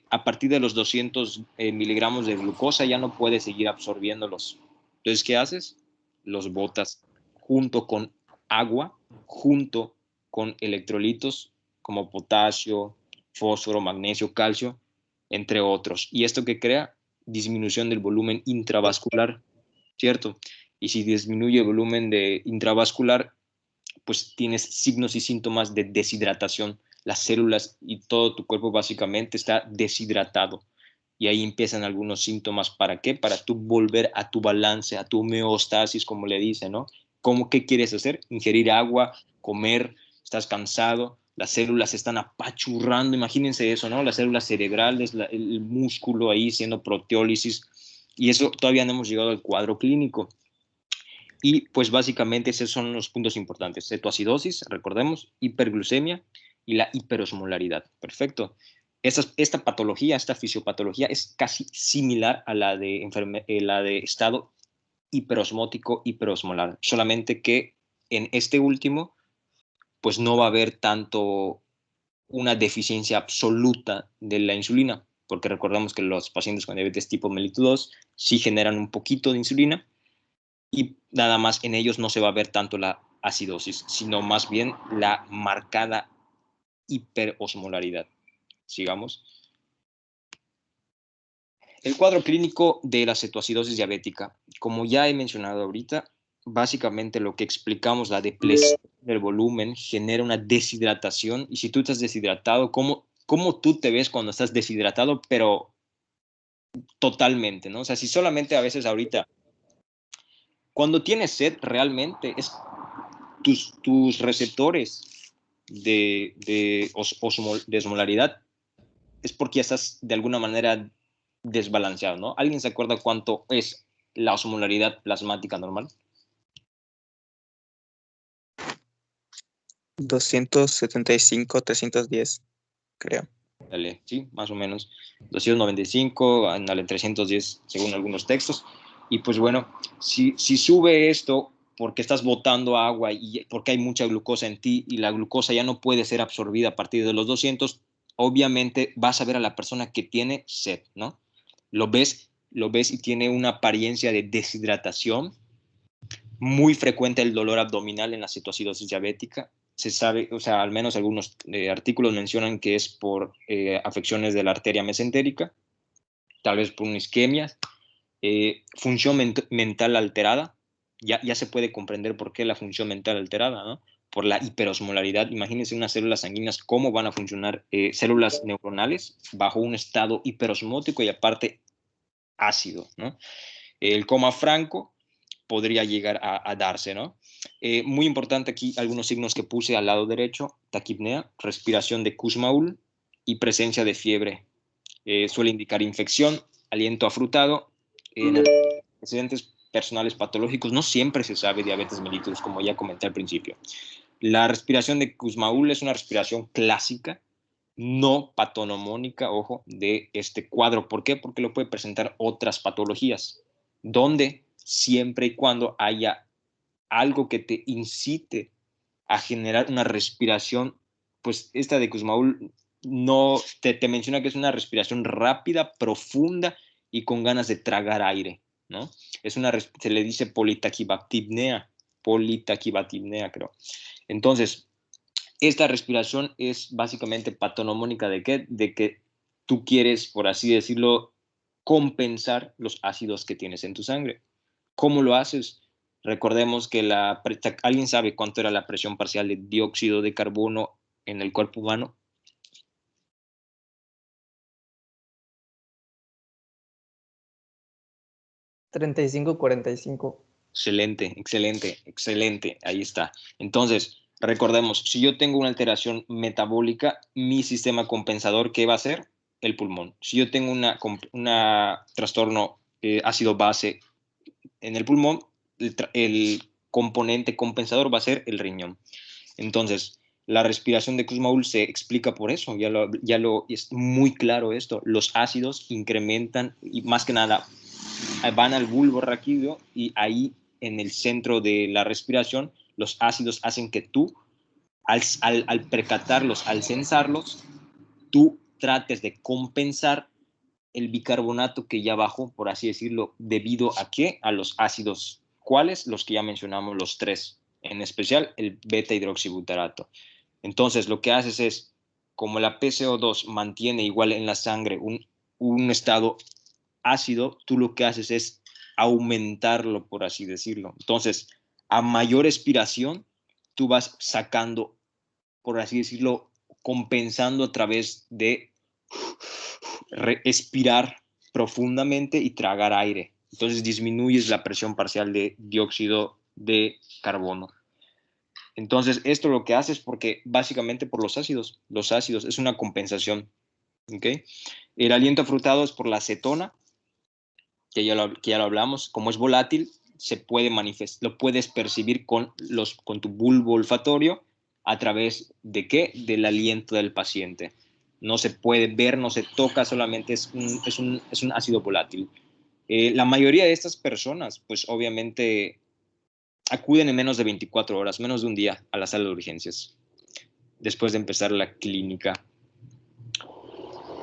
a partir de los 200 miligramos de glucosa ya no puede seguir absorbiéndolos. Entonces, ¿qué haces? Los botas junto con agua, junto con electrolitos como potasio, fósforo, magnesio, calcio, entre otros. ¿Y esto qué crea? Disminución del volumen intravascular, ¿cierto? Y si disminuye el volumen intravascular, pues tienes signos y síntomas de deshidratación. las células y todo tu cuerpo básicamente está deshidratado. Y ahí empiezan algunos síntomas. ¿Para qué? Para tú volver a tu balance, a tu homeostasis, como le dicen, ¿no? ¿Qué quieres hacer? Ingerir agua, comer, estás cansado, las células se están apachurrando, imagínense eso, ¿no? Las células cerebrales, el músculo ahí siendo proteólisis, y eso todavía no hemos llegado al cuadro clínico. Y pues básicamente esos son los puntos importantes: cetoacidosis, recordemos, hiperglucemia y la hiperosmolaridad. Perfecto. Esta patología, esta fisiopatología es casi similar a la de estado hiperosmótico, hiperosmolar, solamente que en este último pues no va a haber tanto una deficiencia absoluta de la insulina, porque recordamos que los pacientes con diabetes tipo mellitus 2 sí generan un poquito de insulina, y nada más en ellos no se va a ver tanto la acidosis, sino más bien la marcada hiperosmolaridad. Sigamos. El cuadro clínico de la cetoacidosis diabética, como ya he mencionado ahorita, básicamente lo que explicamos, la depresión del volumen genera una deshidratación, y si tú estás deshidratado, ¿cómo tú te ves cuando estás deshidratado? Pero totalmente, ¿no? O sea, si solamente a veces ahorita, cuando tienes sed realmente, es tus receptores de osmolaridad, es porque ya estás de alguna manera desbalanceado, ¿no? ¿Alguien se acuerda cuánto es la osmolaridad plasmática normal? 275, 310, creo. Dale, sí, más o menos. 295, ándale, 310 según algunos textos. Y pues bueno, si sube esto porque estás botando agua y porque hay mucha glucosa en ti y la glucosa ya no puede ser absorbida a partir de los 200, obviamente vas a ver a la persona que tiene sed, ¿no? Lo ves y tiene una apariencia de deshidratación. Muy frecuente el dolor abdominal en la cetoacidosis diabética. Se sabe, o sea, al menos algunos artículos mencionan que es por afecciones de la arteria mesentérica, tal vez por una isquemia, función mental alterada. Ya se puede comprender por qué la función mental alterada, ¿no? Por la hiperosmolaridad. Imagínense unas células sanguíneas, cómo van a funcionar células neuronales bajo un estado hiperosmótico y aparte ácido, ¿no? El coma franco podría llegar a darse, ¿no? Muy importante aquí algunos signos que puse al lado derecho: taquipnea, respiración de Kussmaul y presencia de fiebre. Suele indicar infección, aliento afrutado. En antecedentes personales patológicos no siempre se sabe diabetes mellitus, como ya comenté al principio. La respiración de Kussmaul es una respiración clásica, no patonomónica, ojo, de este cuadro. ¿Por qué? Porque lo puede presentar otras patologías, donde siempre y cuando haya algo que te incite a generar una respiración, pues esta de Kussmaul no te menciona que es una respiración rápida, profunda y con ganas de tragar aire, ¿no? Se le dice politaquipnea, creo. Entonces, esta respiración es básicamente patonomónica ¿de qué? De que tú quieres, por así decirlo, compensar los ácidos que tienes en tu sangre. ¿Cómo lo haces? Recordemos que ¿alguien sabe cuánto era la presión parcial de dióxido de carbono en el cuerpo humano? $35.45. Excelente, ahí está. Entonces, recordemos, si yo tengo una alteración metabólica, mi sistema compensador, ¿qué va a hacer? El pulmón. Si yo tengo una trastorno ácido-base en el pulmón, el componente compensador va a ser el riñón. Entonces, la respiración de Kussmaul se explica por eso, ya lo es muy claro esto. Los ácidos incrementan y más que nada van al bulbo raquídeo, y ahí en el centro de la respiración los ácidos hacen que tú, al percatarlos, al sensarlos, tú trates de compensar el bicarbonato que ya bajó, por así decirlo, debido a ¿qué? A los ácidos. ¿Cuáles? Los que ya mencionamos, los tres, en especial el beta hidroxibutarato. Entonces, lo que haces es, como la PCO2 mantiene igual en la sangre un estado ácido, tú lo que haces es aumentarlo, por así decirlo. Entonces, a mayor expiración, tú vas sacando, por así decirlo, compensando a través de respirar profundamente y tragar aire. Entonces disminuyes la presión parcial de dióxido de carbono. Entonces esto lo que hace es porque básicamente por los ácidos es una compensación. ¿Okay? El aliento afrutado es por la acetona, que ya lo hablamos. Como es volátil, se puede lo puedes percibir con tu bulbo olfatorio a través de ¿qué? Del aliento del paciente. No se puede ver, no se toca, solamente es un ácido volátil. La mayoría de estas personas, pues obviamente acuden en menos de 24 horas, menos de un día a la sala de urgencias, después de empezar la clínica.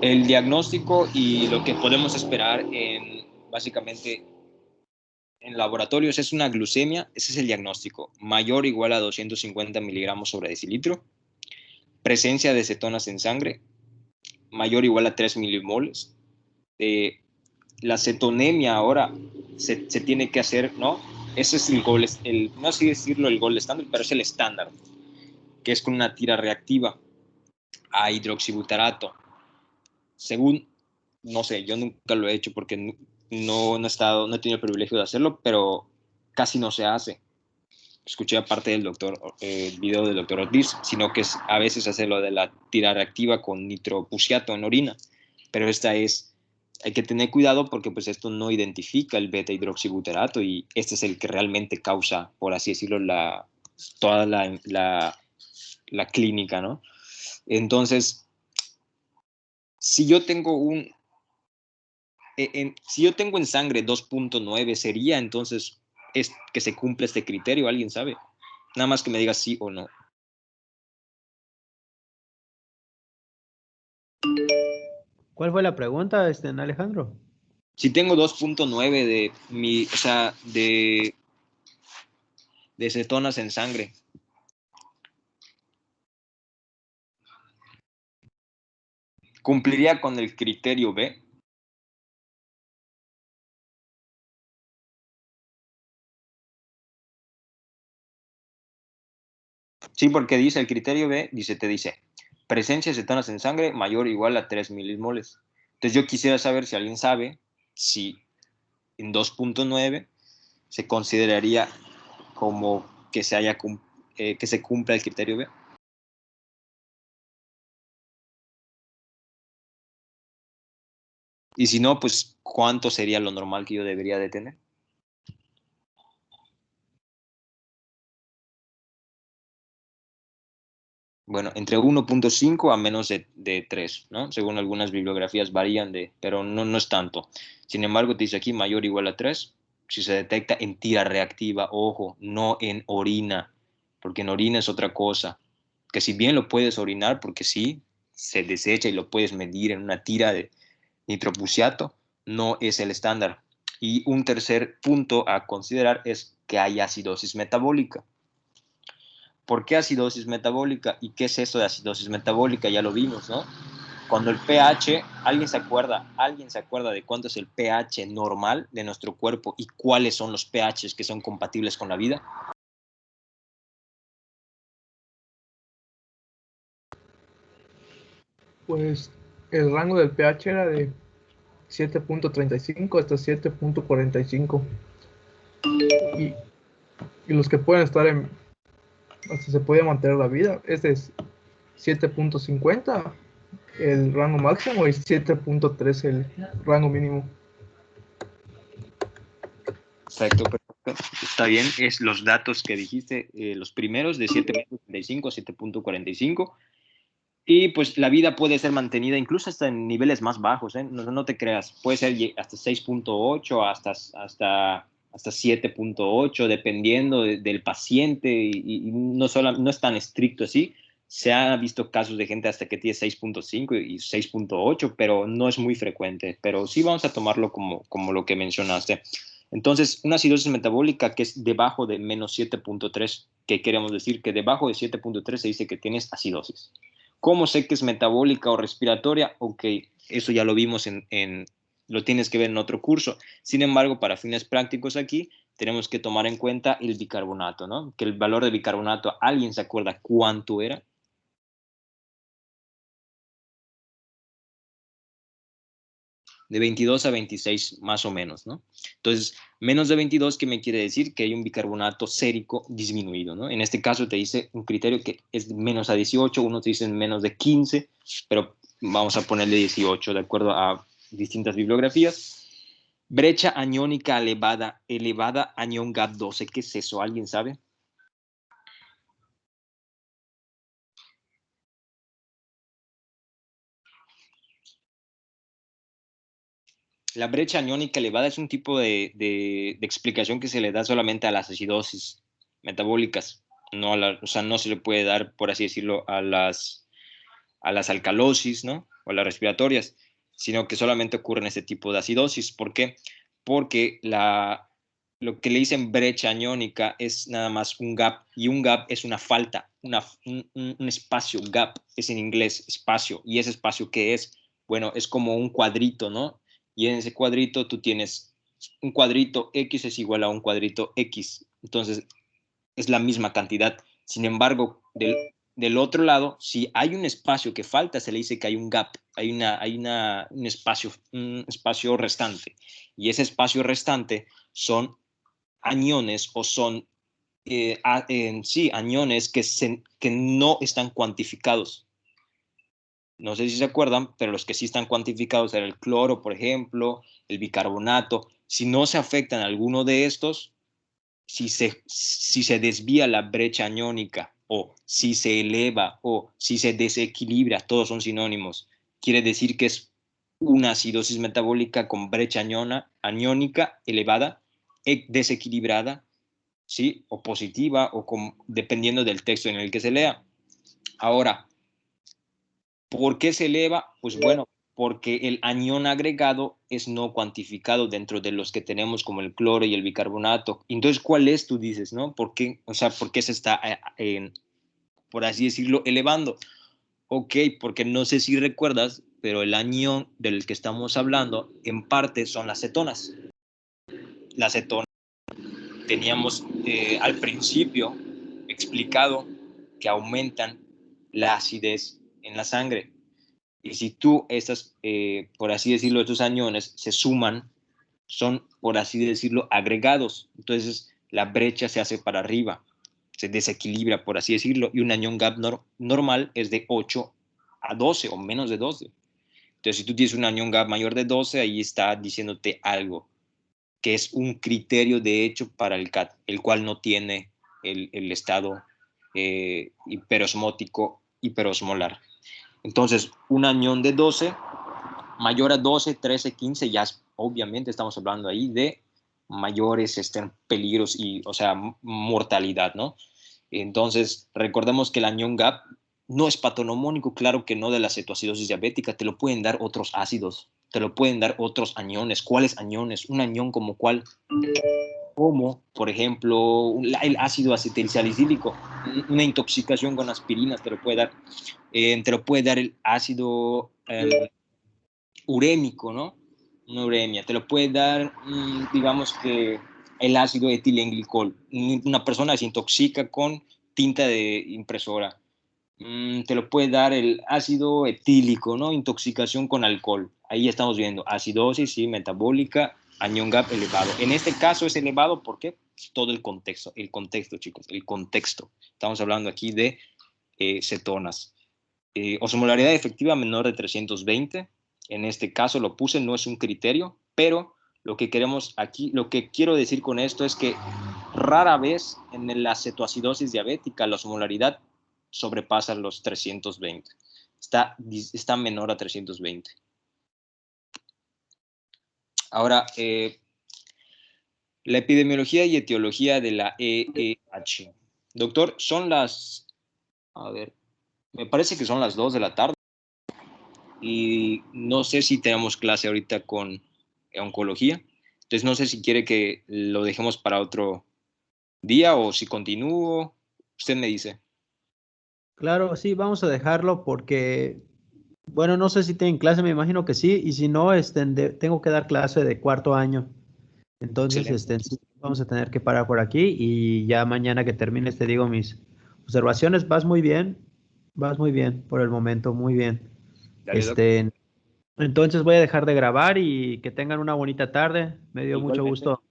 El diagnóstico y lo que podemos esperar básicamente en laboratorios es una glucemia, ese es el diagnóstico, mayor o igual a 250 miligramos sobre decilitro, presencia de cetonas en sangre, mayor o igual a 3 milimoles. La cetonemia ahora se tiene que hacer, ¿no? Ese es no sé decirlo el gold estándar, pero es el estándar, que es con una tira reactiva a hidroxibutarato. Según, no sé, yo nunca lo he hecho porque no he tenido el privilegio de hacerlo, pero casi no se hace. Escuché aparte del el video del doctor Ortiz, sino que a veces hace lo de la tira reactiva con nitropusiato en orina, pero hay que tener cuidado porque pues esto no identifica el beta hidroxibuterato y este es el que realmente causa, por así decirlo, toda la clínica, ¿no? Entonces, si yo tengo en sangre 2.9, ¿sería entonces que se cumple este criterio? ¿Alguien sabe? Nada más que me diga sí o no. ¿Cuál fue la pregunta, Alejandro? Si tengo 2.9 de cetonas en sangre. ¿Cumpliría con el criterio B? Sí, porque dice el criterio B, te dice, presencia de cetonas en sangre mayor o igual a 3 milimoles. Entonces yo quisiera saber si alguien sabe si en 2.9 se consideraría como que se cumpla el criterio B. Y si no, pues, ¿cuánto sería lo normal que yo debería de tener? Bueno, entre 1.5 a menos de 3, ¿no? Según algunas bibliografías varían pero no es tanto. Sin embargo, te dice aquí mayor o igual a 3, si se detecta en tira reactiva, ojo, no en orina, porque en orina es otra cosa, que si bien lo puedes orinar, porque sí, se desecha y lo puedes medir en una tira de nitropusiato, no es el estándar. Y un tercer punto a considerar es que hay acidosis metabólica. ¿Por qué acidosis metabólica? ¿Y qué es eso de acidosis metabólica? Ya lo vimos, ¿no? Cuando el pH, ¿alguien se acuerda de cuánto es el pH normal de nuestro cuerpo y cuáles son los pHs que son compatibles con la vida? Pues el rango del pH era de 7.35 hasta 7.45 y los que pueden estar hasta se puede mantener la vida. Este es 7.50 el rango máximo y 7.3 el rango mínimo. Perfecto. Está bien, es los datos que dijiste, los primeros de 7.35 a 7.45. Y pues la vida puede ser mantenida incluso hasta en niveles más bajos, ¿eh? No te creas, puede ser hasta 6.8, hasta 7.8, dependiendo del paciente, y no es tan estricto así. Se han visto casos de gente hasta que tiene 6.5 y 6.8, pero no es muy frecuente. Pero sí vamos a tomarlo como lo que mencionaste. Entonces, una acidosis metabólica que es debajo de menos 7.3, ¿qué queremos decir? Que debajo de 7.3 se dice que tienes acidosis. ¿Cómo sé que es metabólica o respiratoria? Ok, eso ya lo vimos lo tienes que ver en otro curso. Sin embargo, para fines prácticos aquí, tenemos que tomar en cuenta el bicarbonato, ¿no? Que el valor de bicarbonato, ¿alguien se acuerda cuánto era? de 22 a 26 más o menos, ¿no? Entonces, menos de 22, ¿qué me quiere decir? Que hay un bicarbonato sérico disminuido, ¿no? En este caso te dice un criterio que es menos a 18, unos te dicen menos de 15, pero vamos a ponerle 18 de acuerdo a distintas bibliografías. Brecha aniónica elevada, anión gap 12, ¿qué es eso? ¿Alguien sabe? La brecha aniónica elevada es un tipo de explicación que se le da solamente a las acidosis metabólicas. No o sea, no se le puede dar, por así decirlo, a las alcalosis, ¿no? O a las respiratorias, sino que solamente ocurre en este tipo de acidosis. ¿Por qué? Porque lo que le dicen brecha aniónica es nada más un gap, y un gap es una falta, un espacio. Gap es en inglés espacio, y ese espacio, ¿qué es? Bueno, es como un cuadrito, ¿no? Y en ese cuadrito tú tienes un cuadrito X es igual a un cuadrito X. Entonces, es la misma cantidad. Sin embargo, del otro lado, si hay un espacio que falta, se le dice que hay un gap, hay un espacio restante. Y ese espacio restante son aniones o son, aniones que no están cuantificados. No sé si se acuerdan, pero los que sí están cuantificados era el cloro, por ejemplo, el bicarbonato. Si no se afectan alguno de estos, si se desvía la brecha aniónica, o si se eleva, o si se desequilibra, todos son sinónimos. Quiere decir que es una acidosis metabólica con brecha aniónica elevada, desequilibrada, ¿sí? O positiva, o dependiendo del texto en el que se lea. Ahora, ¿por qué se eleva? Pues bueno, porque el anión agregado es no cuantificado dentro de los que tenemos como el cloro y el bicarbonato. Entonces, ¿cuál es? Tú dices, ¿no? ¿Por qué? O sea, ¿por qué se está, por así decirlo, elevando? Ok, porque no sé si recuerdas, pero el anión del que estamos hablando, en parte son las cetonas. Las cetonas teníamos al principio explicado que aumentan la acidez en la sangre. Y si tú estas, por así decirlo, estos aniones se suman, son, por así decirlo, agregados. Entonces la brecha se hace para arriba, se desequilibra, por así decirlo, y un anión gap normal es de 8 a 12 o menos de 12. Entonces si tú tienes un anión gap mayor de 12, ahí está diciéndote algo, que es un criterio de hecho para el CAT, el cual no tiene el estado hiperosmótico, hiperosmolar. Entonces, un anión de 12, mayor a 12, 13, 15, ya obviamente estamos hablando ahí de mayores peligros y, o sea, mortalidad, ¿no? Entonces, recordemos que el anión gap no es patonomónico, claro que no, de la cetoacidosis diabética, te lo pueden dar otros ácidos, te lo pueden dar otros aniones. ¿Cuáles aniones? Un anión como cuál, como por ejemplo el ácido acetilsalicílico, una intoxicación con aspirina te lo puede dar. Te lo puede dar el ácido urémico, ¿no? Una uremia. Te lo puede dar, digamos que el ácido etilenglicol. Una persona se intoxica con tinta de impresora. Te lo puede dar el ácido etílico, ¿no? Intoxicación con alcohol. Ahí estamos viendo acidosis, sí, metabólica, anión gap elevado. En este caso es elevado porque todo el contexto, chicos, el contexto. Estamos hablando aquí de cetonas. Osmolaridad efectiva menor de 320. En este caso lo puse, no es un criterio, pero lo que queremos aquí, lo que quiero decir con esto es que rara vez en la cetoacidosis diabética la osmolaridad sobrepasa los 320. Está menor a 320. Ahora, la epidemiología y etiología de la EEH. Doctor, son las, a ver, me parece que son las 2 de la tarde y no sé si tenemos clase ahorita con oncología. Entonces no sé si quiere que lo dejemos para otro día o si continúo. Usted me dice. Claro, sí, vamos a dejarlo porque, bueno, no sé si tienen clase, me imagino que sí, y si no, tengo que dar clase de cuarto año. Entonces, sí, vamos a tener que parar por aquí y ya mañana que termines te digo mis observaciones. Vas muy bien por el momento, muy bien. Dale, Entonces voy a dejar de grabar y que tengan una bonita tarde. Me dio mucho Igualmente. gusto